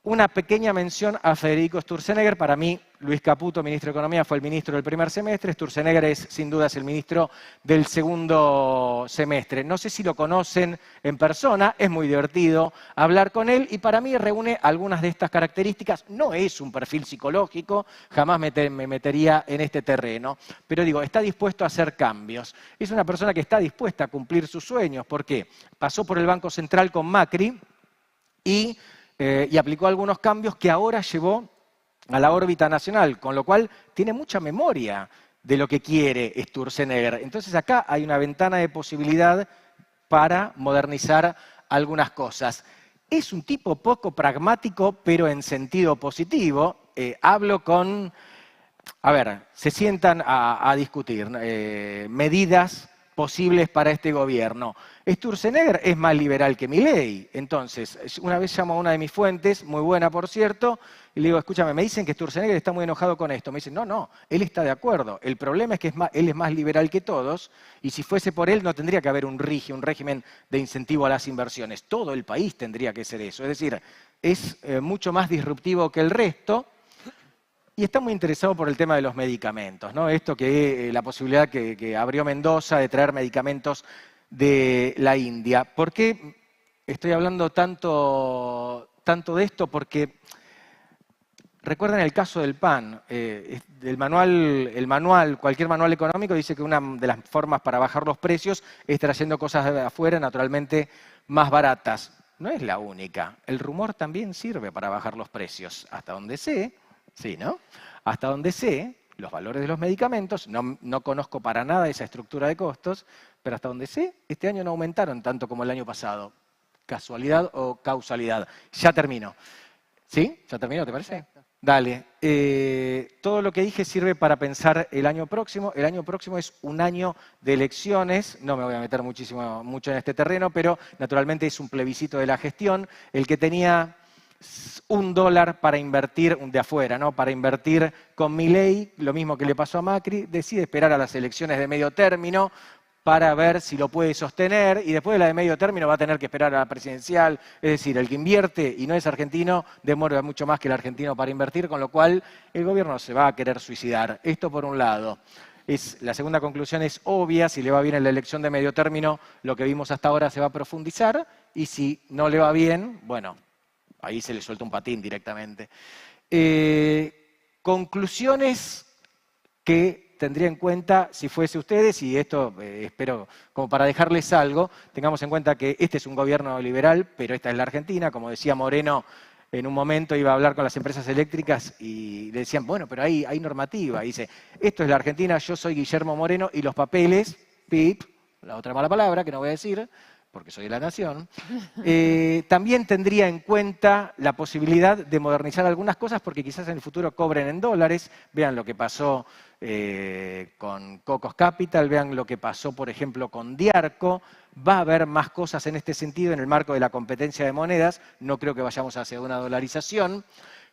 Una pequeña mención a Federico Sturzenegger. Para mí, Luis Caputo, ministro de Economía, fue el ministro del primer semestre. Sturzenegger es, sin dudas, el ministro del segundo semestre. No sé si lo conocen en persona, es muy divertido hablar con él y para mí reúne algunas de estas características. No es un perfil psicológico, jamás me metería en este terreno, pero digo, está dispuesto a hacer cambios. Es una persona que está dispuesta a cumplir sus sueños. ¿Por qué? Pasó por el Banco Central con Macri y aplicó algunos cambios que ahora llevó a la órbita nacional, con lo cual tiene mucha memoria de lo que quiere Sturzenegger. Entonces acá hay una ventana de posibilidad para modernizar algunas cosas. Es un tipo poco pragmático, pero en sentido positivo. Hablo con... A ver, se sientan a discutir medidas posibles para este gobierno. Sturzenegger es más liberal que Milei. Entonces, una vez llamo a una de mis fuentes, muy buena por cierto, y le digo, escúchame, me dicen que Sturzenegger está muy enojado con esto. Me dicen, no, él está de acuerdo. El problema es que él es más liberal que todos, y si fuese por él no tendría que haber un régimen de incentivo a las inversiones. Todo el país tendría que ser eso. Es decir, es mucho más disruptivo que el resto, y está muy interesado por el tema de los medicamentos, ¿no? Esto que la posibilidad que abrió Mendoza de traer medicamentos de la India. ¿Por qué estoy hablando tanto de esto? Porque Recuerden el caso del pan. El manual, cualquier manual económico dice que una de las formas para bajar los precios es trayendo cosas de afuera, naturalmente más baratas. No es la única. El rumor también sirve para bajar los precios. Hasta donde sé, sí, ¿no? Hasta donde sé, los valores de los medicamentos, no conozco para nada esa estructura de costos, pero hasta donde sé, este año no aumentaron tanto como el año pasado. ¿Casualidad o causalidad? Ya termino. ¿Sí? ¿Ya terminó, te parece? Perfecto. Dale. Todo lo que dije sirve para pensar el año próximo. El año próximo es un año de elecciones. No me voy a meter mucho en este terreno, pero naturalmente es un plebiscito de la gestión. El que tenía $1 para invertir de afuera, ¿no? Para invertir con Milei, lo mismo que le pasó a Macri, decide esperar a las elecciones de medio término para ver si lo puede sostener, y después de la de medio término va a tener que esperar a la presidencial. Es decir, el que invierte y no es argentino demora mucho más que el argentino para invertir, con lo cual el gobierno se va a querer suicidar. Esto por un lado. La segunda conclusión es obvia: si le va bien en la elección de medio término, lo que vimos hasta ahora se va a profundizar, y si no le va bien, bueno, ahí se le suelta un patín directamente. Conclusiones que tendría en cuenta si fuese ustedes, y esto espero como para dejarles algo, tengamos en cuenta que este es un gobierno liberal, pero esta es la Argentina. Como decía Moreno, en un momento iba a hablar con las empresas eléctricas y le decían, bueno, pero hay normativa. Y dice, esto es la Argentina, yo soy Guillermo Moreno, y los papeles, pip, la otra mala palabra que no voy a decir, porque soy de la Nación, también tendría en cuenta la posibilidad de modernizar algunas cosas, porque quizás en el futuro cobren en dólares. Vean lo que pasó con Cocos Capital, vean lo que pasó, por ejemplo, con Diarco. Va a haber más cosas en este sentido en el marco de la competencia de monedas. No creo que vayamos hacia una dolarización.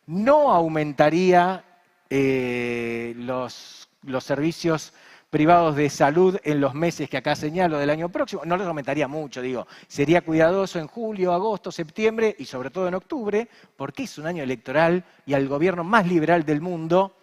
No aumentaría los servicios privados de salud en los meses que acá señalo del año próximo. No los aumentaría mucho, digo. Sería cuidadoso en julio, agosto, septiembre y sobre todo en octubre, porque es un año electoral y al gobierno más liberal del mundo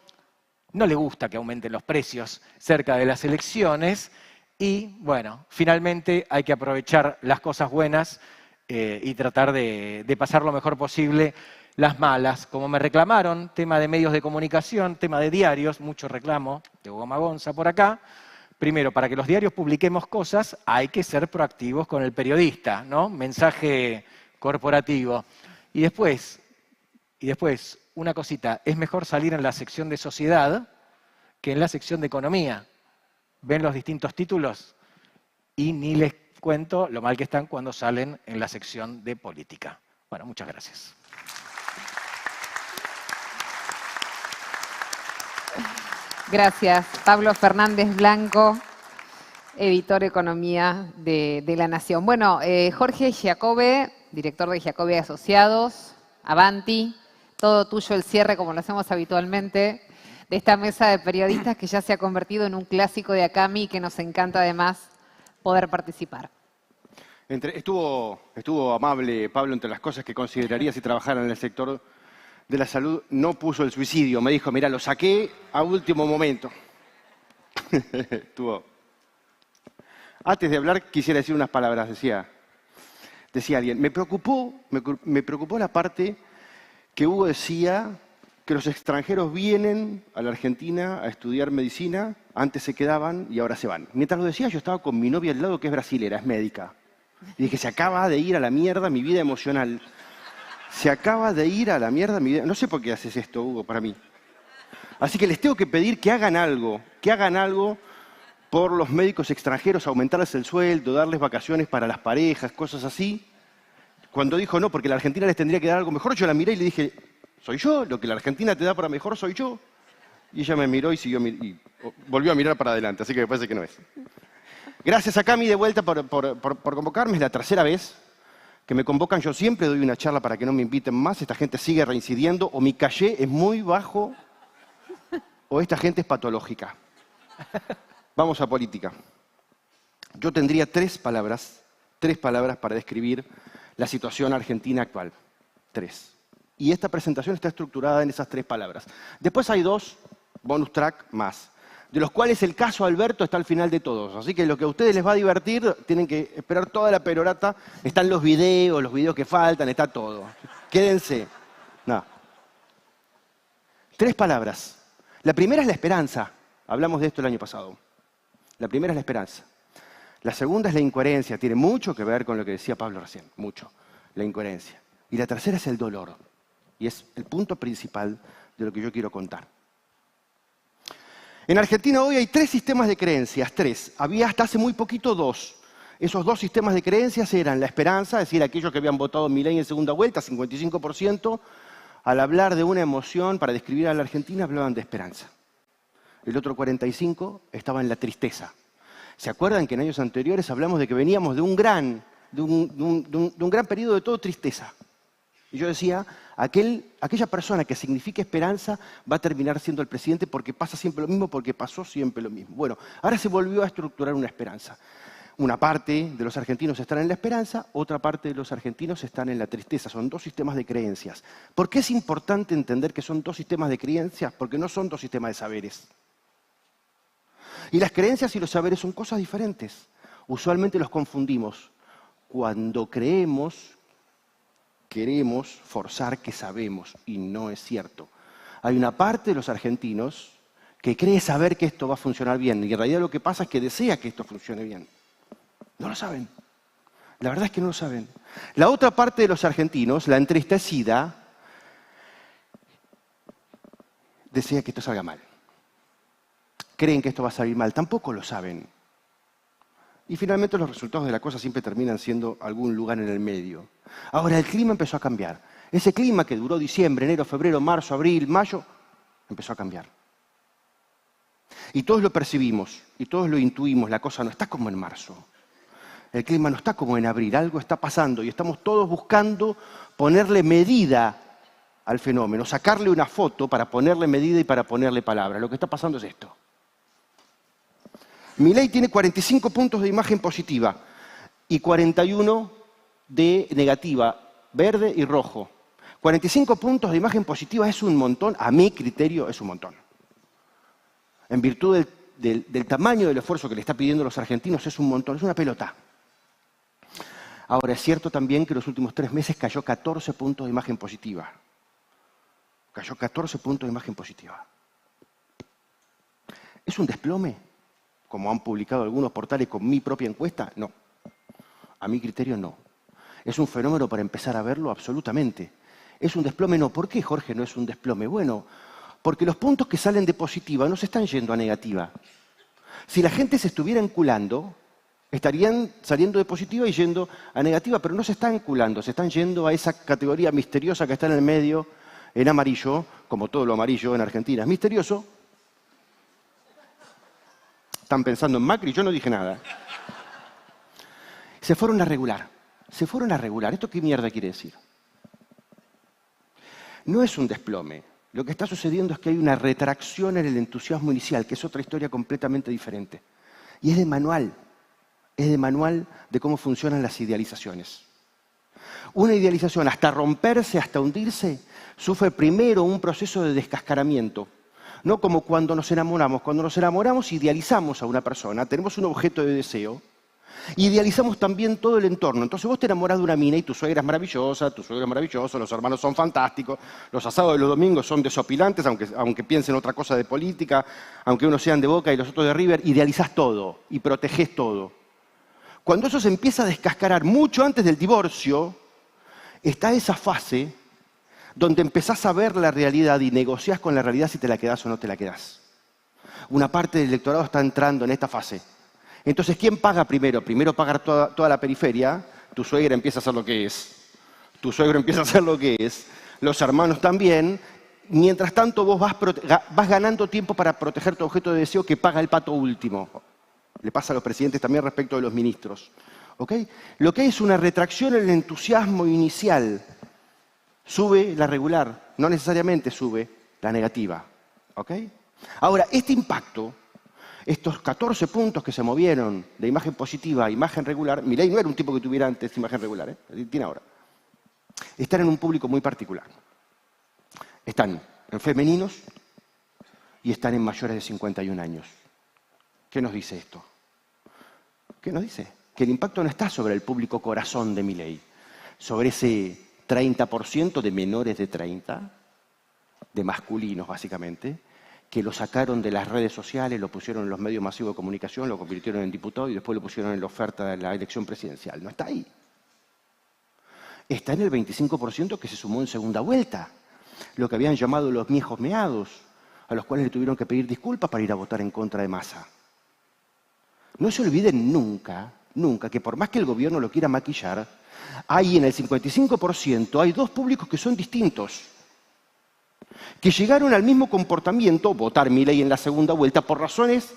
no le gusta que aumenten los precios cerca de las elecciones. Y, bueno, finalmente hay que aprovechar las cosas buenas y tratar de pasar lo mejor posible las malas. Como me reclamaron, tema de medios de comunicación, tema de diarios, mucho reclamo de Goma Gonza por acá. Primero, para que los diarios publiquemos cosas, hay que ser proactivos con el periodista, ¿no? Mensaje corporativo. Y después, una cosita, es mejor salir en la sección de sociedad que en la sección de economía. Ven los distintos títulos y ni les cuento lo mal que están cuando salen en la sección de política. Bueno, muchas gracias. Gracias. Pablo Fernández Blanco, editor Economía de La Nación. Bueno, Jorge Giacobbe, director de Giacobbe Asociados, Avanti, todo tuyo el cierre, como lo hacemos habitualmente, de esta mesa de periodistas que ya se ha convertido en un clásico de Acami y que nos encanta además poder participar. Estuvo amable Pablo. Entre las cosas que consideraría si trabajara en el sector de la salud, no puso el suicidio. Me dijo, mira, lo saqué a último momento. Antes de hablar, quisiera decir unas palabras. Decía alguien, me preocupó la parte que Hugo decía que los extranjeros vienen a la Argentina a estudiar medicina, antes se quedaban y ahora se van. Mientras lo decía, yo estaba con mi novia al lado, que es brasilera, es médica. Y dije, se acaba de ir a la mierda mi vida emocional. Se acaba de ir a la mierda mi vida. No sé por qué haces esto, Hugo, para mí. Así que les tengo que pedir que hagan algo por los médicos extranjeros, aumentarles el sueldo, darles vacaciones para las parejas, cosas así. Cuando dijo no, porque la Argentina les tendría que dar algo mejor, yo la miré y le dije, soy yo, lo que la Argentina te da para mejor soy yo. Y ella me miró y volvió a mirar para adelante, así que me parece que no es. Gracias a Cami de vuelta por convocarme, es la tercera vez que me convocan. Yo siempre doy una charla para que no me inviten más. Esta gente sigue reincidiendo, o mi caché es muy bajo, o esta gente es patológica. Vamos a política. Yo tendría tres palabras para describir la situación argentina actual. 3. Y esta presentación está estructurada en esas 3 palabras. Después hay 2 bonus track más, de los cuales el caso Alberto está al final de todos. Así que lo que a ustedes les va a divertir, tienen que esperar toda la perorata. Están los videos que faltan, está todo. Quédense. No. 3 palabras. La primera es la esperanza. Hablamos de esto el año pasado. La primera es la esperanza. La segunda es la incoherencia. Tiene mucho que ver con lo que decía Pablo recién. Mucho. La incoherencia. Y la tercera es el dolor. Y es el punto principal de lo que yo quiero contar. En Argentina hoy hay 3 sistemas de creencias. 3. Había hasta hace muy poquito 2. Esos 2 sistemas de creencias eran la esperanza, es decir, aquellos que habían votado Milei en segunda vuelta, 55%, al hablar de una emoción para describir a la Argentina hablaban de esperanza. El otro 45% estaba en la tristeza. ¿Se acuerdan que en años anteriores hablamos de que veníamos de un gran periodo de todo tristeza? Y yo decía, aquella persona que significa esperanza va a terminar siendo el presidente porque pasa siempre lo mismo, porque pasó siempre lo mismo. Bueno, ahora se volvió a estructurar una esperanza. Una parte de los argentinos están en la esperanza, otra parte de los argentinos están en la tristeza. Son 2 sistemas de creencias. ¿Por qué es importante entender que son 2 sistemas de creencias? Porque no son 2 sistemas de saberes. Y las creencias y los saberes son cosas diferentes. Usualmente los confundimos. Cuando creemos, queremos forzar que sabemos, y no es cierto. Hay una parte de los argentinos que cree saber que esto va a funcionar bien, y en realidad lo que pasa es que desea que esto funcione bien. No lo saben. La verdad es que no lo saben. La otra parte de los argentinos, la entristecida, desea que esto salga mal. Creen que esto va a salir mal. Tampoco lo saben. Y finalmente los resultados de la cosa siempre terminan siendo algún lugar en el medio. Ahora el clima empezó a cambiar. Ese clima que duró diciembre, enero, febrero, marzo, abril, mayo, empezó a cambiar. Y todos lo percibimos, y todos lo intuimos. La cosa no está como en marzo. El clima no está como en abril, algo está pasando y estamos todos buscando ponerle medida al fenómeno, sacarle una foto para ponerle medida y para ponerle palabras. Lo que está pasando es esto. Milei tiene 45 puntos de imagen positiva y 41 de negativa, verde y rojo. 45 puntos de imagen positiva es un montón, a mi criterio es un montón. En virtud del tamaño del esfuerzo que le está pidiendo a los argentinos es un montón, es una pelota. Ahora, es cierto también que en los últimos 3 meses cayó 14 puntos de imagen positiva. Cayó 14 puntos de imagen positiva. ¿Es un desplome? Como han publicado algunos portales con mi propia encuesta, no. A mi criterio, no. ¿Es un fenómeno para empezar a verlo? Absolutamente. ¿Es un desplome? No. ¿Por qué, Jorge, no es un desplome? Bueno, porque los puntos que salen de positiva no se están yendo a negativa. Si la gente se estuviera enculando, estarían saliendo de positiva y yendo a negativa, pero no se están enculando, se están yendo a esa categoría misteriosa que está en el medio, en amarillo, como todo lo amarillo en Argentina es misterioso. Están pensando en Macri, yo no dije nada. Se fueron a regular. Se fueron a regular. ¿Esto qué mierda quiere decir? No es un desplome. Lo que está sucediendo es que hay una retracción en el entusiasmo inicial, que es otra historia completamente diferente. Y es de manual. Es de manual de cómo funcionan las idealizaciones. Una idealización, hasta romperse, hasta hundirse, sufre primero un proceso de descascaramiento. No como cuando nos enamoramos. Cuando nos enamoramos idealizamos a una persona, tenemos un objeto de deseo, idealizamos también todo el entorno. Entonces vos te enamorás de una mina y tu suegra es maravillosa, tu suegro es maravilloso, los hermanos son fantásticos, los asados de los domingos son desopilantes, aunque piensen otra cosa de política, aunque unos sean de Boca y los otros de River, idealizás todo y protegés todo. Cuando eso se empieza a descascarar mucho antes del divorcio, está esa fase donde empezás a ver la realidad y negociás con la realidad si te la quedás o no te la quedás. Una parte del electorado está entrando en esta fase. Entonces, ¿quién paga primero? Primero paga toda la periferia, tu suegra empieza a hacer lo que es, tu suegro empieza a hacer lo que es, los hermanos también. Mientras tanto, vos vas ganando tiempo para proteger tu objeto de deseo que paga el pato último. Le pasa a los presidentes también respecto de los ministros. ¿Okay? Lo que hay es una retracción en el entusiasmo inicial. Sube la regular, no necesariamente sube la negativa. ¿Okay? Ahora, este impacto, estos 14 puntos que se movieron de imagen positiva a imagen regular, Milei no era un tipo que tuviera antes imagen regular, tiene ahora. Están en un público muy particular. Están en femeninos y están en mayores de 51 años. ¿Qué nos dice esto? ¿Qué nos dice? Que el impacto no está sobre el público corazón de Milei, sobre ese 30% de menores de 30, de masculinos básicamente, que lo sacaron de las redes sociales, lo pusieron en los medios masivos de comunicación, lo convirtieron en diputado y después lo pusieron en la oferta de la elección presidencial. No está ahí. Está en el 25% que se sumó en segunda vuelta. Lo que habían llamado los viejos meados, a los cuales le tuvieron que pedir disculpas para ir a votar en contra de Massa. No se olviden nunca, nunca, que por más que el gobierno lo quiera maquillar, hay en el 55% hay dos públicos que son distintos, que llegaron al mismo comportamiento, votar Milei en la segunda vuelta, por razones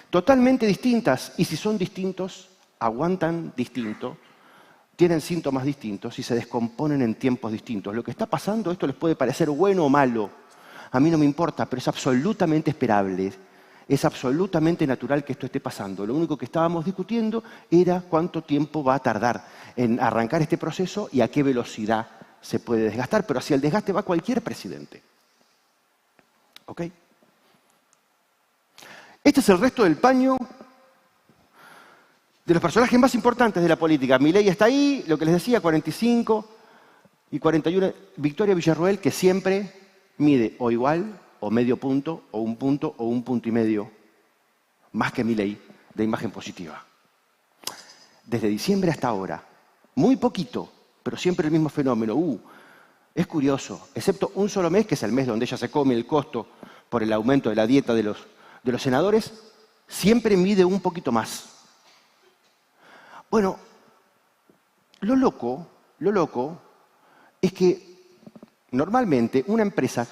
totalmente distintas. Y si son distintos, aguantan distinto, tienen síntomas distintos y se descomponen en tiempos distintos. Lo que está pasando, esto les puede parecer bueno o malo, a mí no me importa, pero es absolutamente esperable. Es absolutamente natural que esto esté pasando. Lo único que estábamos discutiendo era cuánto tiempo va a tardar en arrancar este proceso y a qué velocidad se puede desgastar. Pero hacia el desgaste va cualquier presidente. ¿Ok? Este es el resto del paño de los personajes más importantes de la política. Milei está ahí, lo que les decía, 45 y 41. Victoria Villarroel, que siempre mide o igual, o medio punto, o un punto y medio, más que Milei, de imagen positiva. Desde diciembre hasta ahora, muy poquito, pero siempre el mismo fenómeno. Es curioso, excepto un solo mes, que es el mes donde ella se come el costo por el aumento de la dieta de los senadores, siempre mide un poquito más. Bueno, lo loco es que normalmente una empresa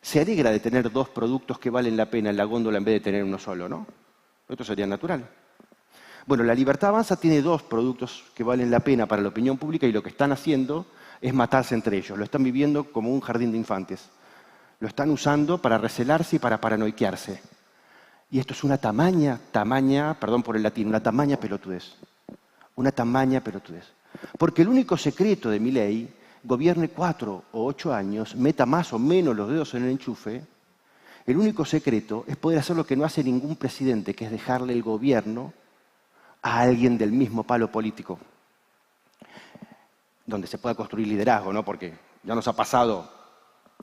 se alegra de tener dos productos que valen la pena en la góndola en vez de tener uno solo, ¿no? Esto sería natural. Bueno, la Libertad Avanza tiene dos productos que valen la pena para la opinión pública y lo que están haciendo es matarse entre ellos. Lo están viviendo como un jardín de infantes. Lo están usando para recelarse y para paranoiquearse. Y esto es una tamaña, perdón por el latín, una tamaña pelotudez. Una tamaña pelotudez. Porque el único secreto de Milei, gobierne 4 o 8 años, meta más o menos los dedos en el enchufe, el único secreto es poder hacer lo que no hace ningún presidente, que es dejarle el gobierno a alguien del mismo palo político. Donde se pueda construir liderazgo, ¿no? Porque ya nos ha pasado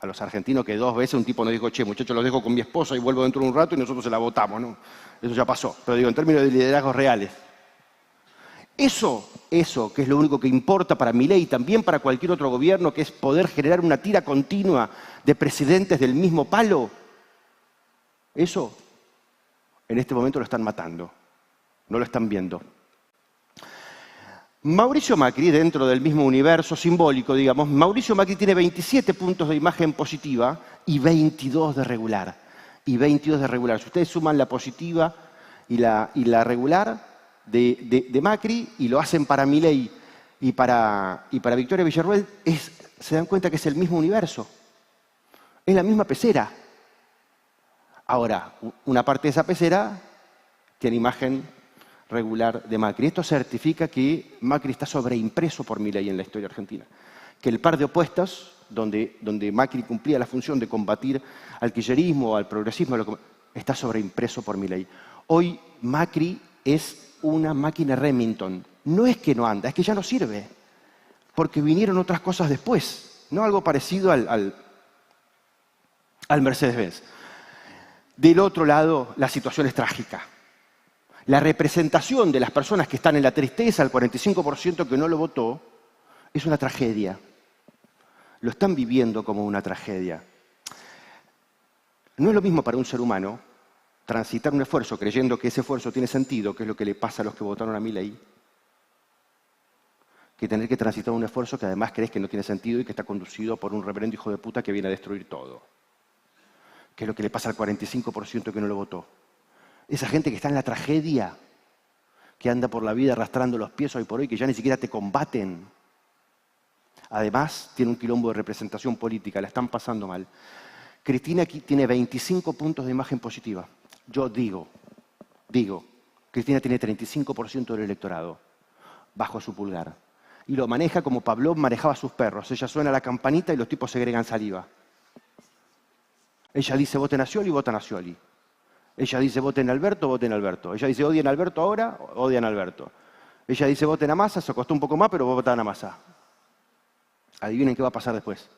a los argentinos que 2 veces un tipo nos dijo, che, muchachos, los dejo con mi esposa y vuelvo dentro de un rato y nosotros se la votamos, ¿no? Eso ya pasó. Pero digo, en términos de liderazgos reales. Eso, que es lo único que importa para Milei y también para cualquier otro gobierno, que es poder generar una tira continua de presidentes del mismo palo, eso en este momento lo están matando, no lo están viendo. Mauricio Macri, dentro del mismo universo simbólico, digamos, Mauricio Macri tiene 27 puntos de imagen positiva y 22 de regular. Si ustedes suman la positiva y la regular de Macri y lo hacen para Milei y para Victoria Villarroel, se dan cuenta que es el mismo universo. Es la misma pecera. Ahora, una parte de esa pecera tiene imagen regular de Macri. Esto certifica que Macri está sobreimpreso por Milei en la historia argentina. Que el par de opuestas, donde Macri cumplía la función de combatir al kirchnerismo o al progresismo, está sobreimpreso por Milei. Hoy Macri es una máquina Remington. No es que no anda, es que ya no sirve. Porque vinieron otras cosas después. No algo parecido al Mercedes-Benz. Del otro lado, la situación es trágica. La representación de las personas que están en la tristeza, el 45% que no lo votó, es una tragedia. Lo están viviendo como una tragedia. No es lo mismo para un ser humano transitar un esfuerzo creyendo que ese esfuerzo tiene sentido, que es lo que le pasa a los que votaron a Milei, que tener que transitar un esfuerzo que además crees que no tiene sentido y que está conducido por un reverendo hijo de puta que viene a destruir todo. Que es lo que le pasa al 45% que no lo votó. Esa gente que está en la tragedia, que anda por la vida arrastrando los pies hoy por hoy, que ya ni siquiera te combaten. Además, tiene un quilombo de representación política, la están pasando mal. Cristina aquí tiene 25 puntos de imagen positiva. Yo digo, Cristina tiene 35% del electorado bajo su pulgar. Y lo maneja como Pavlov manejaba a sus perros. Ella suena la campanita y los tipos segregan saliva. Ella dice voten a Scioli, votan a Scioli. Ella dice voten a Alberto, voten a Alberto. Ella dice odien a Alberto ahora, odian a Alberto. Ella dice voten a Massa, se costó un poco más, pero votan a Massa. Adivinen qué va a pasar después.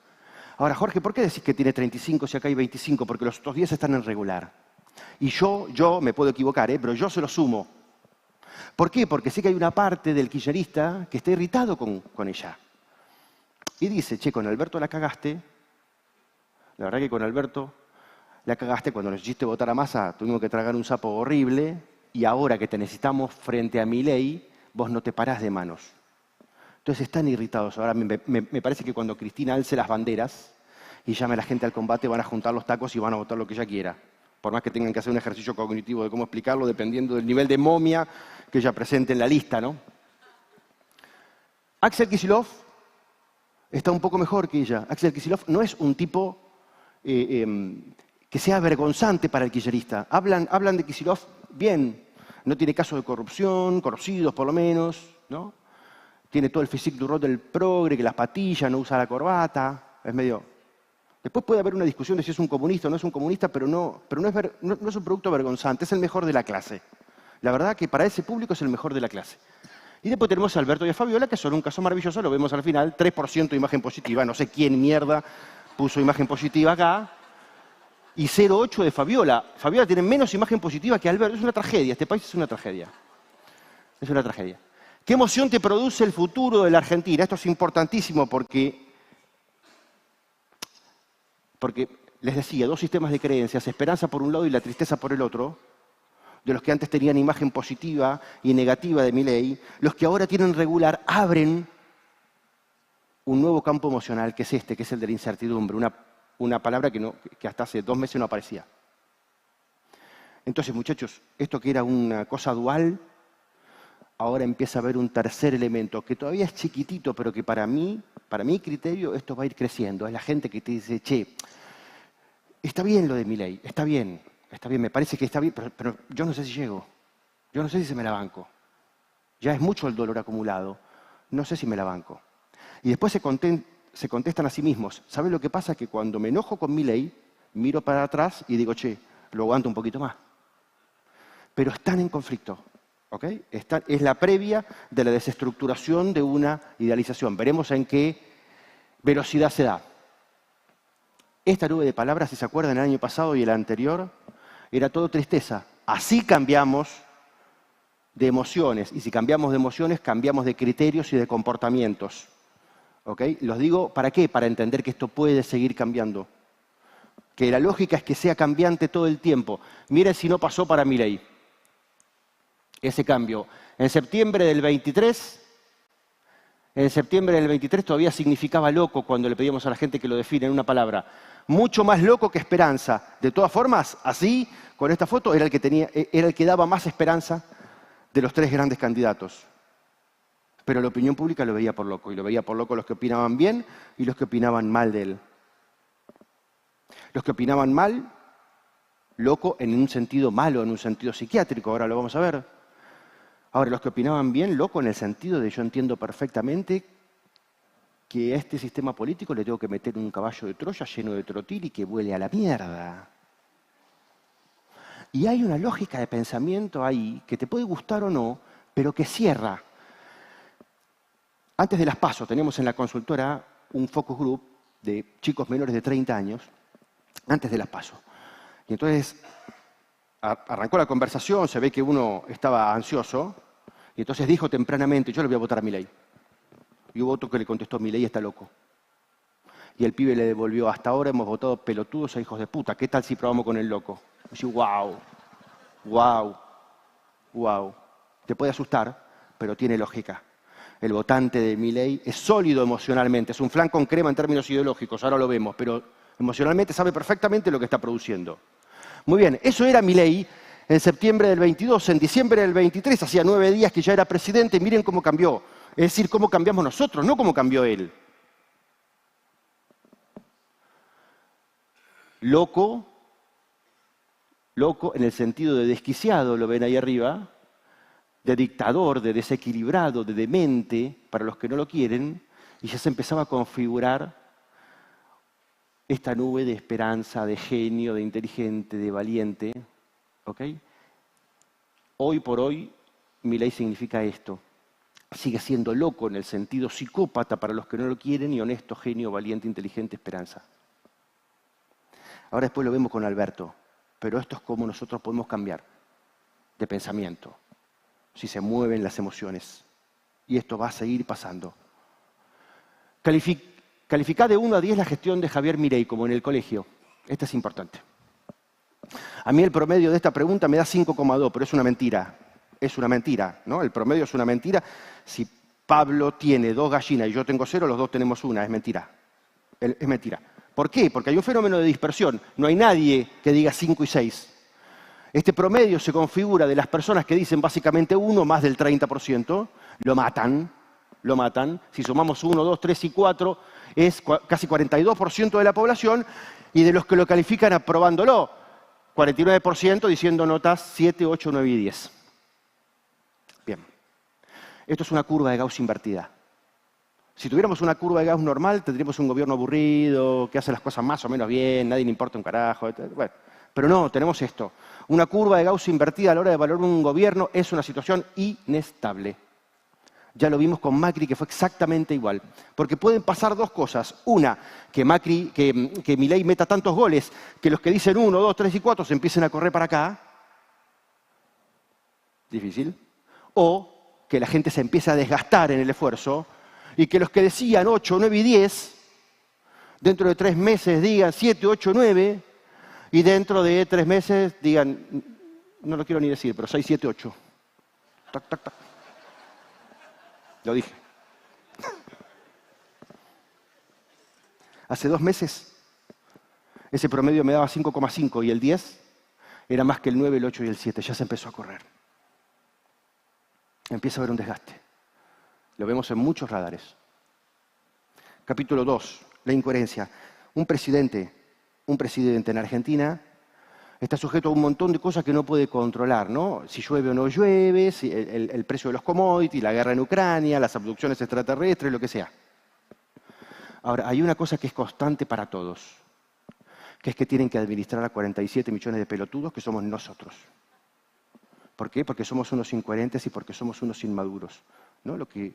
Ahora, Jorge, ¿por qué decís que tiene 35 si acá hay 25? Porque los otros 10 están en regular. Y yo me puedo equivocar, pero yo se lo sumo. ¿Por qué? Porque sé que hay una parte del kirchnerista que está irritado con ella. Y dice, che, con Alberto la cagaste. La verdad que con Alberto la cagaste. Cuando nos hiciste votar a Massa tuvimos que tragar un sapo horrible. Y ahora que te necesitamos frente a Milei, vos no te parás de manos. Entonces están irritados. Ahora me parece que cuando Cristina alce las banderas y llame a la gente al combate, van a juntar los tacos y van a votar lo que ella quiera. Por más que tengan que hacer un ejercicio cognitivo de cómo explicarlo, dependiendo del nivel de momia que ella presente en la lista, ¿no? Axel Kicillof está un poco mejor que ella. Axel Kicillof no es un tipo que sea vergonzante para el kirchnerista. Hablan de Kicillof bien. No tiene casos de corrupción, conocidos por lo menos, ¿no? Tiene todo el physique du roi del progre, que las patillas, no usa la corbata. Es medio... Después puede haber una discusión de si es un comunista o no es un comunista, pero no es un producto vergonzante, es el mejor de la clase. La verdad que para ese público es el mejor de la clase. Y después tenemos a Alberto y a Fabiola, que son un caso maravilloso, lo vemos al final, 3% de imagen positiva, no sé quién mierda puso imagen positiva acá, y 0,8 de Fabiola. Fabiola tiene menos imagen positiva que Alberto, es una tragedia, este país es una tragedia. Es una tragedia. ¿Qué emoción te produce el futuro de la Argentina? Esto es importantísimo porque les decía, dos sistemas de creencias, esperanza por un lado y la tristeza por el otro, de los que antes tenían imagen positiva y negativa de Milei, los que ahora tienen regular, abren un nuevo campo emocional, que es este, que es el de la incertidumbre, una palabra que hasta hace 2 meses no aparecía. Entonces, muchachos, esto que era una cosa dual, ahora empieza a haber un tercer elemento, que todavía es chiquitito, pero que para mi criterio, esto va a ir creciendo. Es la gente que te dice, che, está bien lo de Milei, está bien, me parece que está bien, pero yo no sé si llego, yo no sé si se me la banco. Ya es mucho el dolor acumulado, no sé si me la banco. Y después se contestan a sí mismos. ¿Saben lo que pasa? Que cuando me enojo con Milei, miro para atrás y digo, che, lo aguanto un poquito más. Pero están en conflicto, ¿ok? Es la previa de la desestructuración de una idealización. Veremos en qué velocidad se da. Esta nube de palabras, si se acuerdan, el año pasado y el anterior, era todo tristeza. Así cambiamos de emociones. Y si cambiamos de emociones, cambiamos de criterios y de comportamientos. ¿Ok? Los digo, ¿para qué? Para entender que esto puede seguir cambiando. Que la lógica es que sea cambiante todo el tiempo. Miren si no pasó para Milei. Ese cambio. En septiembre del 23 todavía significaba loco cuando le pedíamos a la gente que lo define en una palabra. Mucho más loco que esperanza. De todas formas, así, con esta foto, era el que daba más esperanza de los 3 grandes candidatos. Pero la opinión pública lo veía por loco. Y lo veía por loco los que opinaban bien y los que opinaban mal de él. Los que opinaban mal, loco en un sentido malo, en un sentido psiquiátrico, ahora lo vamos a ver. Ahora, los que opinaban bien, loco en el sentido de yo entiendo perfectamente que a este sistema político le tengo que meter un caballo de Troya lleno de trotil y que vuele a la mierda. Y hay una lógica de pensamiento ahí que te puede gustar o no, pero que cierra. Antes de las PASO teníamos en la consultora un focus group de chicos menores de 30 años, antes de las PASO. Y entonces arrancó la conversación, se ve que uno estaba ansioso, y entonces dijo tempranamente, yo le voy a votar a Milei. Y hubo otro que le contestó, Milei está loco. Y el pibe le devolvió, hasta ahora hemos votado pelotudos a hijos de puta, ¿qué tal si probamos con el loco? Y yo, wow. Te puede asustar, pero tiene lógica. El votante de Milei es sólido emocionalmente, es un flan con crema en términos ideológicos, ahora lo vemos, pero emocionalmente sabe perfectamente lo que está produciendo. Muy bien, eso era Milei en septiembre del 22, en diciembre del 23, hacía 9 días que ya era presidente, miren cómo cambió. Es decir, cómo cambiamos nosotros, no cómo cambió él. Loco en el sentido de desquiciado, lo ven ahí arriba, de dictador, de desequilibrado, de demente, para los que no lo quieren, y ya se empezaba a configurar esta nube de esperanza, de genio, de inteligente, de valiente. ¿Ok? Hoy por hoy, Milei significa esto. sigue siendo loco en el sentido psicópata para los que no lo quieren y honesto, genio, valiente, inteligente, esperanza. Ahora después lo vemos con Alberto, pero esto es como nosotros podemos cambiar de pensamiento, si se mueven las emociones. Y esto va a seguir pasando. Calificá de 1 a 10 la gestión de Javier Milei, como en el colegio. Esta es importante. A mí el promedio de esta pregunta me da 5,2, pero es una mentira. Es una mentira, ¿no? El promedio es una mentira. Si Pablo tiene 2 gallinas y yo tengo 0, los 2 tenemos 1. Es mentira. Es mentira. ¿Por qué? Porque hay un fenómeno de dispersión. No hay nadie que diga 5 y 6. Este promedio se configura de las personas que dicen básicamente 1, más del 30%, lo matan. Si sumamos 1, 2, 3 y 4, es casi 42% de la población, y de los que lo califican aprobándolo, 49% diciendo notas 7, 8, 9 y 10. Bien. Esto es una curva de Gauss invertida. Si tuviéramos una curva de Gauss normal, tendríamos un gobierno aburrido, que hace las cosas más o menos bien, nadie le importa un carajo. Bueno, pero no, tenemos esto. Una curva de Gauss invertida a la hora de valorar un gobierno es una situación inestable. Ya lo vimos con Macri, que fue exactamente igual. Porque pueden pasar 2 cosas. Una, que Milei meta tantos goles que los que dicen 1, 2, 3 y 4 se empiecen a correr para acá. Difícil. O que la gente se empiece a desgastar en el esfuerzo y que los que decían 8, 9 y 10, dentro de 3 meses digan 7, 8, 9, y dentro de 3 meses digan, no lo quiero ni decir, pero 6, 7, 8. Tac, tac, tac. Lo dije. Hace 2 meses, ese promedio me daba 5,5 y el 10 era más que el 9, el 8 y el 7. Ya se empezó a correr. Empieza a haber un desgaste. Lo vemos en muchos radares. Capítulo 2, la incoherencia. Un presidente en Argentina está sujeto a un montón de cosas que no puede controlar, ¿no? Si llueve o no llueve, si el precio de los commodities, la guerra en Ucrania, las abducciones extraterrestres, lo que sea. Ahora, hay una cosa que es constante para todos, que es que tienen que administrar a 47 millones de pelotudos que somos nosotros. ¿Por qué? Porque somos unos incoherentes y porque somos unos inmaduros, ¿no? Lo que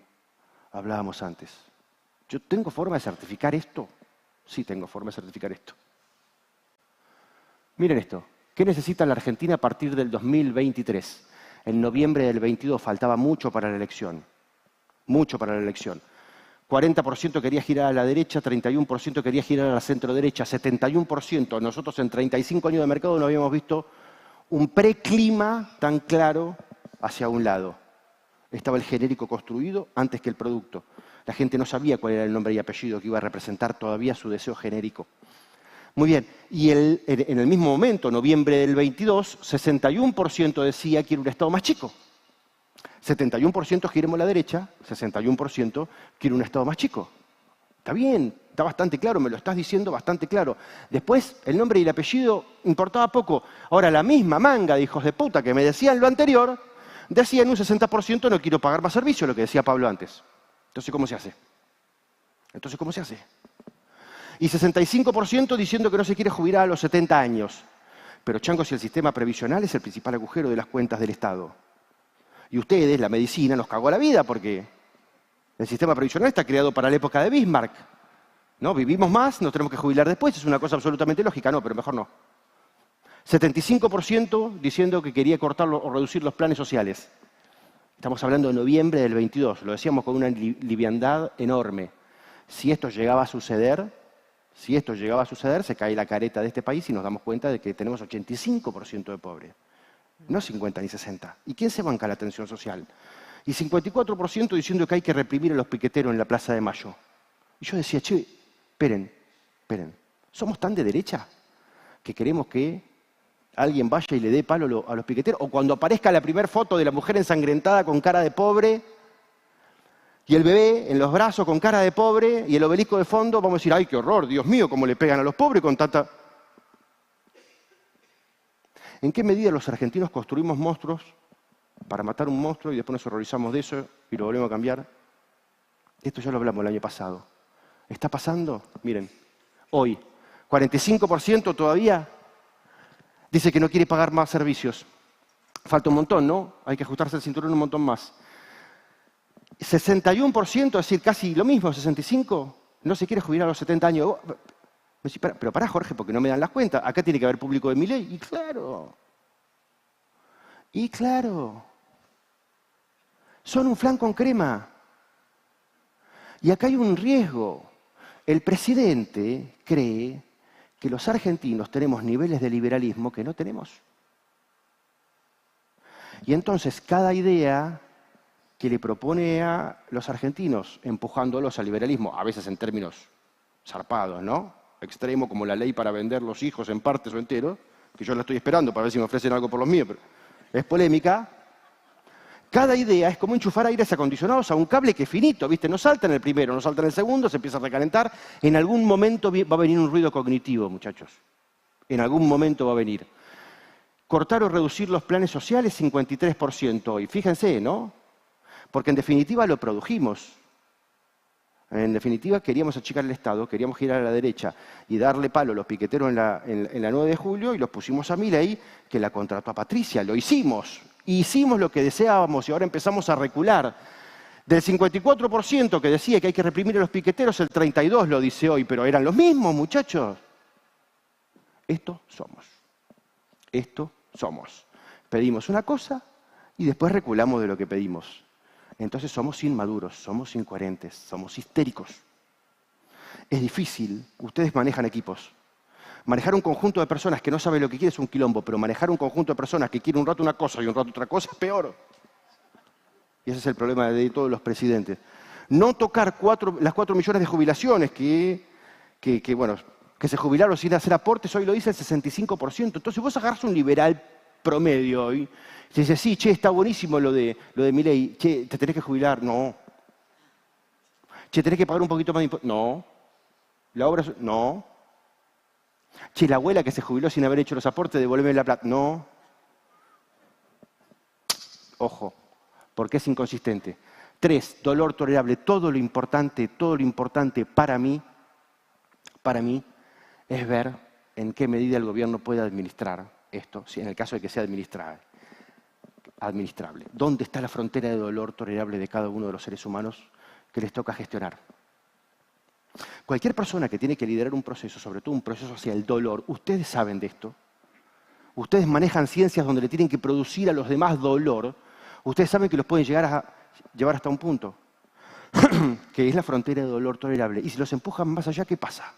hablábamos antes. ¿Yo tengo forma de certificar esto? Sí, tengo forma de certificar esto. Miren esto. ¿Qué necesita la Argentina a partir del 2023? En noviembre del 22 faltaba mucho para la elección. Mucho para la elección. 40% quería girar a la derecha, 31% quería girar a la centro-derecha, 71%. Nosotros en 35 años de mercado no habíamos visto un preclima tan claro hacia un lado. Estaba el genérico construido antes que el producto. La gente no sabía cuál era el nombre y apellido que iba a representar todavía su deseo genérico. Muy bien, y en el mismo momento, noviembre del 22, 61% decía quiero un Estado más chico. 71% giremos a la derecha, 61% quiere un Estado más chico. Está bien, está bastante claro, me lo estás diciendo bastante claro. Después, el nombre y el apellido importaba poco. Ahora, la misma manga de hijos de puta que me decían lo anterior, decían un 60% no quiero pagar más servicio, lo que decía Pablo antes. Entonces, ¿cómo se hace? Y 65% diciendo que no se quiere jubilar a los 70 años. Pero, changos, si el sistema previsional es el principal agujero de las cuentas del Estado. Y ustedes, la medicina, nos cagó la vida porque el sistema previsional está creado para la época de Bismarck. ¿No? Vivimos más, nos tenemos que jubilar después, es una cosa absolutamente lógica. No, pero mejor no. 75% diciendo que quería cortar o reducir los planes sociales. Estamos hablando de noviembre del 22, lo decíamos con una liviandad enorme. Si esto llegaba a suceder, se cae la careta de este país y nos damos cuenta de que tenemos 85% de pobres. No 50 ni 60. ¿Y quién se banca la atención social? Y 54% diciendo que hay que reprimir a los piqueteros en la Plaza de Mayo. Y yo decía, che, esperen. ¿Somos tan de derecha que queremos que alguien vaya y le dé palo a los piqueteros? O cuando aparezca la primera foto de la mujer ensangrentada con cara de pobre y el bebé en los brazos con cara de pobre y el obelisco de fondo, vamos a decir, ¡ay, qué horror! Dios mío, cómo le pegan a los pobres con tanta... ¿En qué medida los argentinos construimos monstruos para matar un monstruo y después nos horrorizamos de eso y lo volvemos a cambiar? Esto ya lo hablamos el año pasado. ¿Está pasando? Miren, hoy, 45% todavía dice que no quiere pagar más servicios. Falta un montón, ¿no? Hay que ajustarse el cinturón un montón más. 61%, es decir, casi lo mismo, 65%, no se quiere jubilar a los 70 años. Pero pará, Jorge, porque no me dan las cuentas. Acá tiene que haber público de Milei. Y claro, son un flan con crema. Y acá hay un riesgo. El presidente cree que los argentinos tenemos niveles de liberalismo que no tenemos. Y entonces cada idea que le propone a los argentinos, empujándolos al liberalismo, a veces en términos zarpados, ¿no? Extremo, como la ley para vender los hijos en partes o enteros, que yo la estoy esperando para ver si me ofrecen algo por los míos, pero es polémica. Cada idea es como enchufar aires acondicionados a un cable que es finito, ¿viste? No salta en el primero, no salta en el segundo, se empieza a recalentar. En algún momento va a venir un ruido cognitivo, muchachos. En algún momento va a venir. Cortar o reducir los planes sociales, 53% hoy. Fíjense, ¿no? Porque en definitiva lo produjimos. En definitiva queríamos achicar el Estado, queríamos girar a la derecha y darle palo a los piqueteros en la 9 de julio y los pusimos a Milei, que la contrató a Patricia. Lo hicimos. Hicimos lo que deseábamos y ahora empezamos a recular. Del 54% que decía que hay que reprimir a los piqueteros, el 32% lo dice hoy, pero eran los mismos, muchachos. Esto somos. Esto somos. Pedimos una cosa y después reculamos de lo que pedimos. Entonces somos inmaduros, somos incoherentes, somos histéricos. Es difícil. Ustedes manejan equipos. Manejar un conjunto de personas que no sabe lo que quiere es un quilombo, pero manejar un conjunto de personas que quiere un rato una cosa y un rato otra cosa es peor. Y ese es el problema de todos los presidentes. No tocar las 4 millones de jubilaciones que se jubilaron sin hacer aportes, hoy lo dice el 65%. Entonces vos agarrás un liberal promedio y dices, sí, che, está buenísimo lo de Milei, che, te tenés que jubilar, no. Che, tenés que pagar un poquito más de impuestos, no. La obra, no. Che, la abuela que se jubiló sin haber hecho los aportes, devuélveme la plata, no. Ojo, porque es inconsistente. 3, dolor tolerable. Todo lo importante para mí es ver en qué medida el gobierno puede administrar esto, si en el caso de que sea administrable. ¿Dónde está la frontera de dolor tolerable de cada uno de los seres humanos que les toca gestionar? Cualquier persona que tiene que liderar un proceso, sobre todo un proceso hacia el dolor, ustedes saben de esto. Ustedes manejan ciencias donde le tienen que producir a los demás dolor. Ustedes saben que los pueden llevar hasta un punto, que es la frontera de dolor tolerable. Y si los empujan más allá, ¿qué pasa?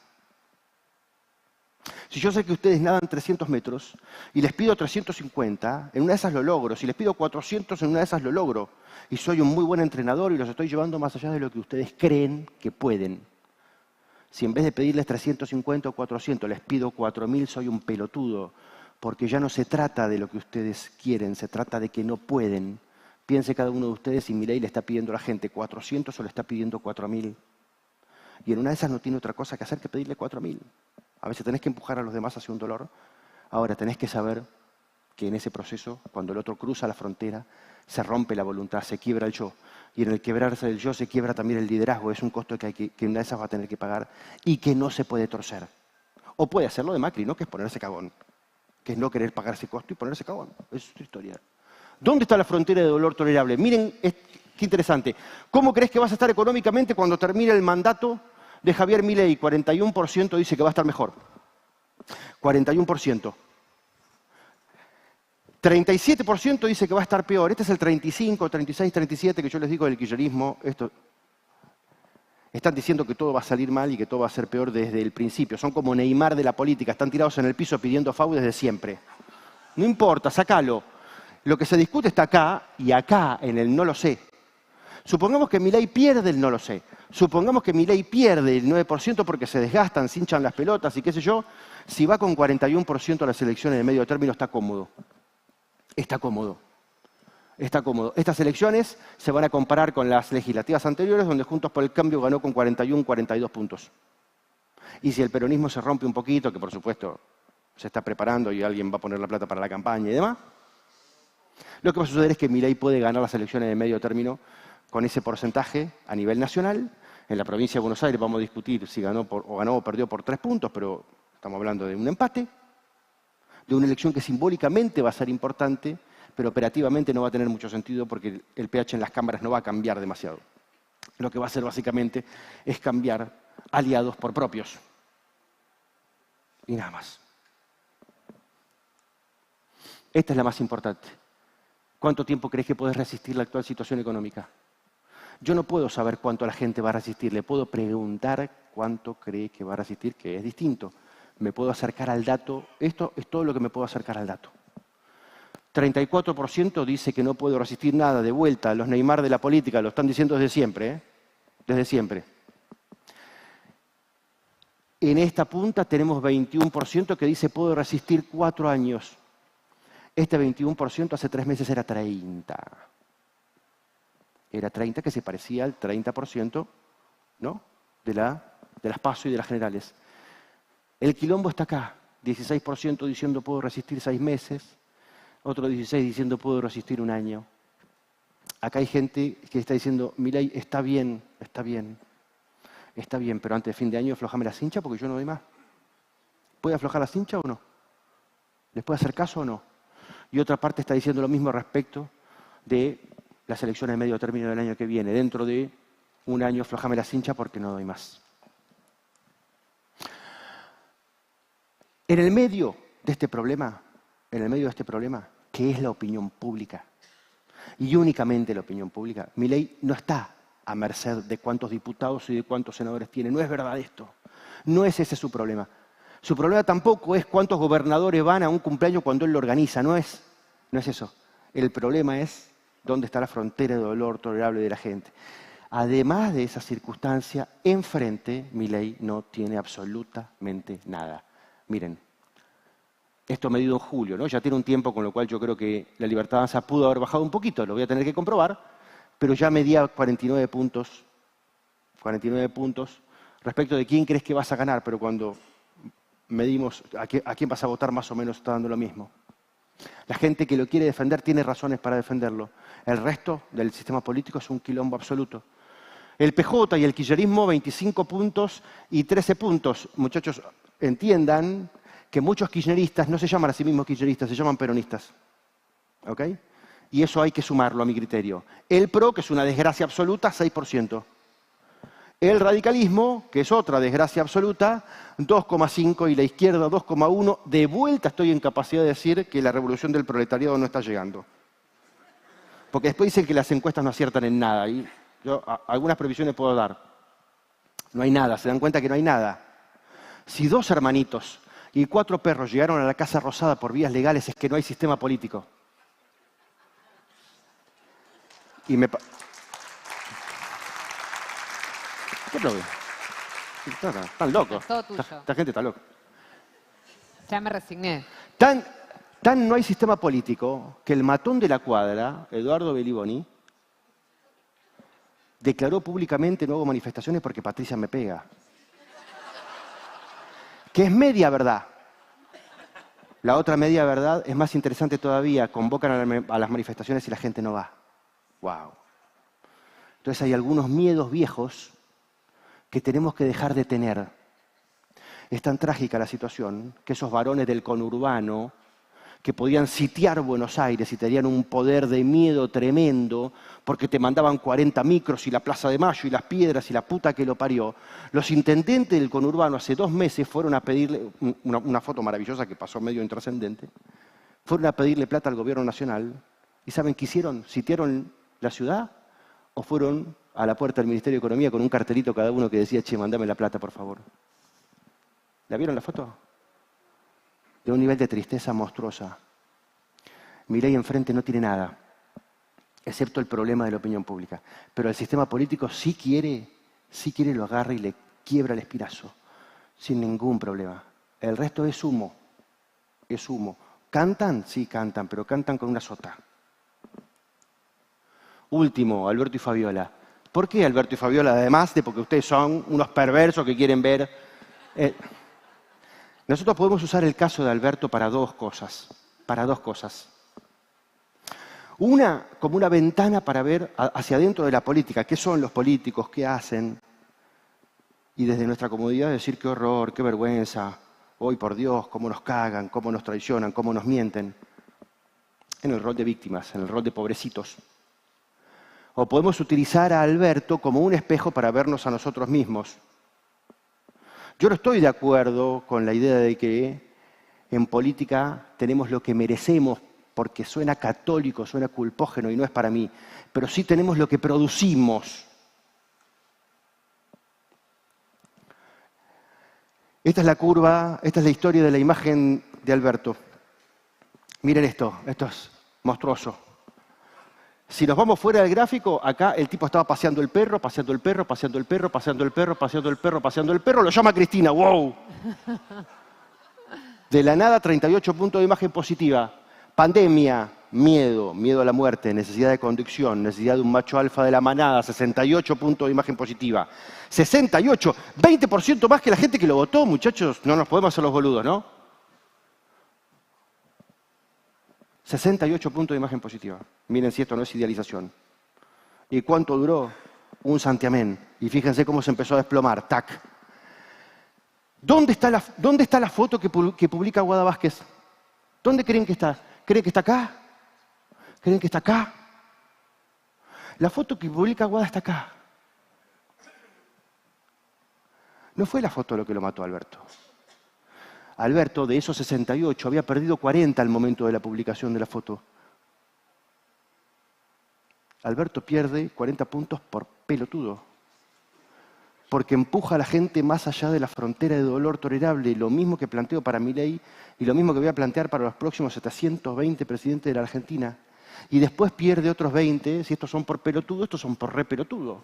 Si yo sé que ustedes nadan 300 metros y les pido 350, en una de esas lo logro. Si les pido 400, en una de esas lo logro. Y soy un muy buen entrenador y los estoy llevando más allá de lo que ustedes creen que pueden. Si en vez de pedirles 350 o 400 les pido 4000, soy un pelotudo. Porque ya no se trata de lo que ustedes quieren, se trata de que no pueden. Piense cada uno de ustedes si Milei le está pidiendo a la gente 400 o le está pidiendo 4000. Y en una de esas no tiene otra cosa que hacer que pedirle 4000. A veces tenés que empujar a los demás hacia un dolor. Ahora tenés que saber que en ese proceso, cuando el otro cruza la frontera, se rompe la voluntad, se quiebra el yo. Y en el quebrarse el yo se quiebra también el liderazgo. Es un costo que una de esas va a tener que pagar y que no se puede torcer. O puede hacerlo de Macri, ¿no? Que es ponerse cagón. Que es no querer pagar ese costo y ponerse cagón. Esa es su historia. ¿Dónde está la frontera de dolor tolerable? Miren, qué interesante. ¿Cómo crees que vas a estar económicamente cuando termine el mandato de Javier Milei? 41% dice que va a estar mejor. 41%. 37% dice que va a estar peor. Este es el 35, 36, 37 que yo les digo del kirchnerismo. Están diciendo que todo va a salir mal y que todo va a ser peor desde el principio. Son como Neymar de la política. Están tirados en el piso pidiendo FAU desde siempre. No importa, sácalo. Lo que se discute está acá y acá en el no lo sé. Supongamos que Milei pierde el no lo sé. Supongamos que Milei pierde el 9% porque se desgastan, se hinchan las pelotas y qué sé yo. Si va con 41% a las elecciones de medio término, está cómodo. Está cómodo. Está cómodo. Estas elecciones se van a comparar con las legislativas anteriores, donde Juntos por el Cambio ganó con 41, 42 puntos. Y si el peronismo se rompe un poquito, que por supuesto se está preparando y alguien va a poner la plata para la campaña y demás, lo que va a suceder es que Milei puede ganar las elecciones de medio término con ese porcentaje a nivel nacional. En la provincia de Buenos Aires vamos a discutir si ganó o perdió por 3 puntos, pero estamos hablando de un empate, de una elección que simbólicamente va a ser importante, pero operativamente no va a tener mucho sentido porque el pH en las cámaras no va a cambiar demasiado. Lo que va a hacer básicamente es cambiar aliados por propios. Y nada más. Esta es la más importante. ¿Cuánto tiempo crees que podés resistir la actual situación económica? Yo no puedo saber cuánto la gente va a resistir. Le puedo preguntar cuánto cree que va a resistir, que es distinto. Me puedo acercar al dato. Esto es todo lo que me puedo acercar al dato. 34% dice que no puedo resistir nada. De vuelta, los Neymar de la política lo están diciendo desde siempre, ¿eh? Desde siempre. En esta punta tenemos 21% que dice puedo resistir 4 años. Este 21% hace 3 meses era 30%. Era 30%, que se parecía al 30%, ¿no? de las PASO y de las generales. El quilombo está acá. 16% diciendo puedo resistir 6 meses. Otro 16% diciendo puedo resistir 1 año. Acá hay gente que está diciendo, Milei, está bien, pero antes de fin de año aflojame la cincha porque yo no doy más. ¿Puede aflojar la cincha o no? ¿Les puede hacer caso o no? Y otra parte está diciendo lo mismo respecto de las elecciones de medio término del año que viene. Dentro de 1 año aflojame la cincha porque no doy más. En el medio de este problema, ¿qué es la opinión pública? Y únicamente la opinión pública. Milei no está a merced de cuántos diputados y de cuántos senadores tiene. No es verdad esto. No es ese su problema. Su problema tampoco es cuántos gobernadores van a un cumpleaños cuando él lo organiza. No es eso. El problema es dónde está la frontera de dolor tolerable de la gente. Además de esa circunstancia, enfrente, Milei no tiene absolutamente nada. Miren, esto medido en julio, ¿no? Ya tiene un tiempo, con lo cual yo creo que la Libertad Avanza pudo haber bajado un poquito, lo voy a tener que comprobar, pero ya medía 49 puntos respecto de quién crees que vas a ganar, pero cuando medimos a quién vas a votar más o menos está dando lo mismo. La gente que lo quiere defender tiene razones para defenderlo. El resto del sistema político es un quilombo absoluto. El PJ y el kirchnerismo, 25 puntos y 13 puntos. Muchachos, entiendan que muchos kirchneristas no se llaman a sí mismos kirchneristas, se llaman peronistas. ¿Ok? Y eso hay que sumarlo a mi criterio. El PRO, que es una desgracia absoluta, 6%. El radicalismo, que es otra desgracia absoluta, 2,5% y la izquierda 2,1%. De vuelta estoy en capacidad de decir que la revolución del proletariado no está llegando. Porque después dicen que las encuestas no aciertan en nada. Y yo algunas previsiones puedo dar. No hay nada, se dan cuenta que no hay nada. Si 2 hermanitos y 4 perros llegaron a la Casa Rosada por vías legales, es que no hay sistema político. Y me... ¿Qué problema? Están locos. Es todo tuyo. Esta gente está loca. Ya me resigné. Tan no hay sistema político que el matón de la cuadra, Eduardo Beliboni, declaró públicamente no hago manifestaciones porque Patricia me pega. Que es media verdad. La otra media verdad es más interesante todavía. Convocan a las manifestaciones y la gente no va. ¡Wow! Entonces hay algunos miedos viejos que tenemos que dejar de tener. Es tan trágica la situación que esos varones del conurbano que podían sitiar Buenos Aires y tenían un poder de miedo tremendo porque te mandaban 40 micros y la Plaza de Mayo y las piedras y la puta que lo parió. Los intendentes del conurbano hace 2 meses fueron a pedirle, una foto maravillosa que pasó medio intrascendente, fueron a pedirle plata al gobierno nacional y ¿saben qué hicieron? ¿Sitiaron la ciudad o fueron a la puerta del Ministerio de Economía con un cartelito cada uno que decía, che, mandame la plata, por favor? ¿La vieron la foto? De un nivel de tristeza monstruosa. Milei enfrente no tiene nada, excepto el problema de la opinión pública. Pero el sistema político sí quiere lo agarra y le quiebra el espinazo, sin ningún problema. El resto es humo, es humo. ¿Cantan? Sí, cantan, pero cantan con una sota. Último, Alberto y Fabiola. ¿Por qué Alberto y Fabiola? Además de porque ustedes son unos perversos que quieren ver... Nosotros podemos usar el caso de Alberto para 2 cosas. Una, como una ventana para ver hacia adentro de la política. ¿Qué son los políticos? ¿Qué hacen? Y desde nuestra comodidad decir qué horror, qué vergüenza. Hoy, por Dios, cómo nos cagan, cómo nos traicionan, cómo nos mienten. en el rol de víctimas, en el rol de pobrecitos. O podemos utilizar a Alberto como un espejo para vernos a nosotros mismos. Yo no estoy de acuerdo con la idea de que en política tenemos lo que merecemos, porque suena católico, suena culpógeno y no es para mí, pero sí tenemos lo que producimos. Esta es la curva, esta es la historia de la imagen de Alberto. Miren esto es monstruoso. Si nos vamos fuera del gráfico, acá el tipo estaba paseando el perro, paseando el perro, paseando el perro, paseando el perro, paseando el perro, paseando el perro, lo llama Cristina, ¡wow! De la nada, 38 puntos de imagen positiva. Pandemia, miedo, miedo a la muerte, necesidad de conducción, necesidad de un macho alfa de la manada, 68 puntos de imagen positiva. 68, 20% más que la gente que lo votó, muchachos. No nos podemos hacer los boludos, ¿no? 68 puntos de imagen positiva. Miren si esto no es idealización. ¿Y cuánto duró? Un santiamén. Y fíjense cómo se empezó a desplomar. ¡Tac! ¿Dónde está la foto que publica Guada Vázquez? ¿Dónde creen que está? ¿Creen que está acá? ¿Creen que está acá? La foto que publica Guada está acá. No fue la foto lo que lo mató a Alberto. Alberto, de esos 68, había perdido 40 al momento de la publicación de la foto. Alberto pierde 40 puntos por pelotudo. Porque empuja a la gente más allá de la frontera de dolor tolerable. Lo mismo que planteo para Milei y lo mismo que voy a plantear para los próximos 720 presidentes de la Argentina. Y después pierde otros 20. Si estos son por pelotudo, estos son por re pelotudo.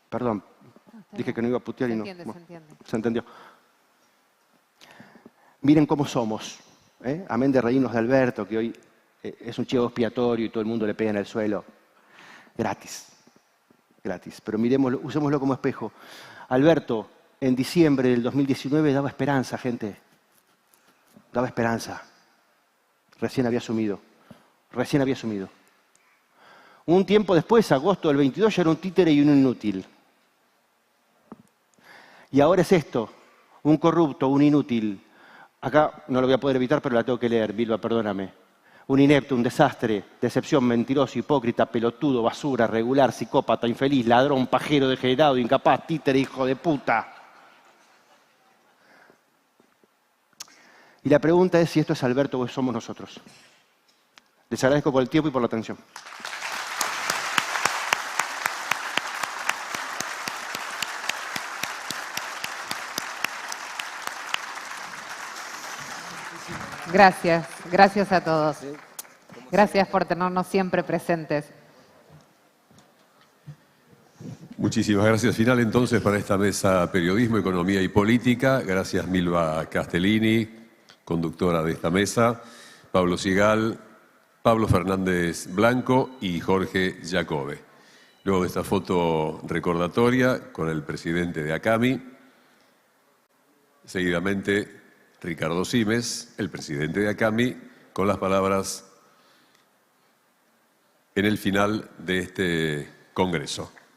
Perdón, dije que no iba a putear y no. Se entiende. Se entendió. Miren cómo somos. Amén de reírnos de Alberto, que hoy es un chivo expiatorio y todo el mundo le pega en el suelo. Gratis. Pero miremoslo, usémoslo como espejo. Alberto, en diciembre del 2019 daba esperanza, gente. Daba esperanza. Recién había asumido. Un tiempo después, agosto del 22, ya era un títere y un inútil. Y ahora es esto, un corrupto, un inútil. Acá no lo voy a poder evitar, pero la tengo que leer, Bilba, perdóname. Un inepto, un desastre, decepción, mentiroso, hipócrita, pelotudo, basura, regular, psicópata, infeliz, ladrón, pajero, degenerado, incapaz, títere, hijo de puta. Y la pregunta es si esto es Alberto o somos nosotros. Les agradezco por el tiempo y por la atención. Gracias a todos. Gracias por tenernos siempre presentes. Muchísimas gracias. Final entonces para esta mesa Periodismo, Economía y Política. Gracias Milva Castellini, conductora de esta mesa, Pablo Sigal, Pablo Fernández Blanco y Jorge Jacobe. Luego de esta foto recordatoria con el presidente de ACAMI, seguidamente Ricardo Simes, el presidente de ACAMI, con las palabras en el final de este congreso.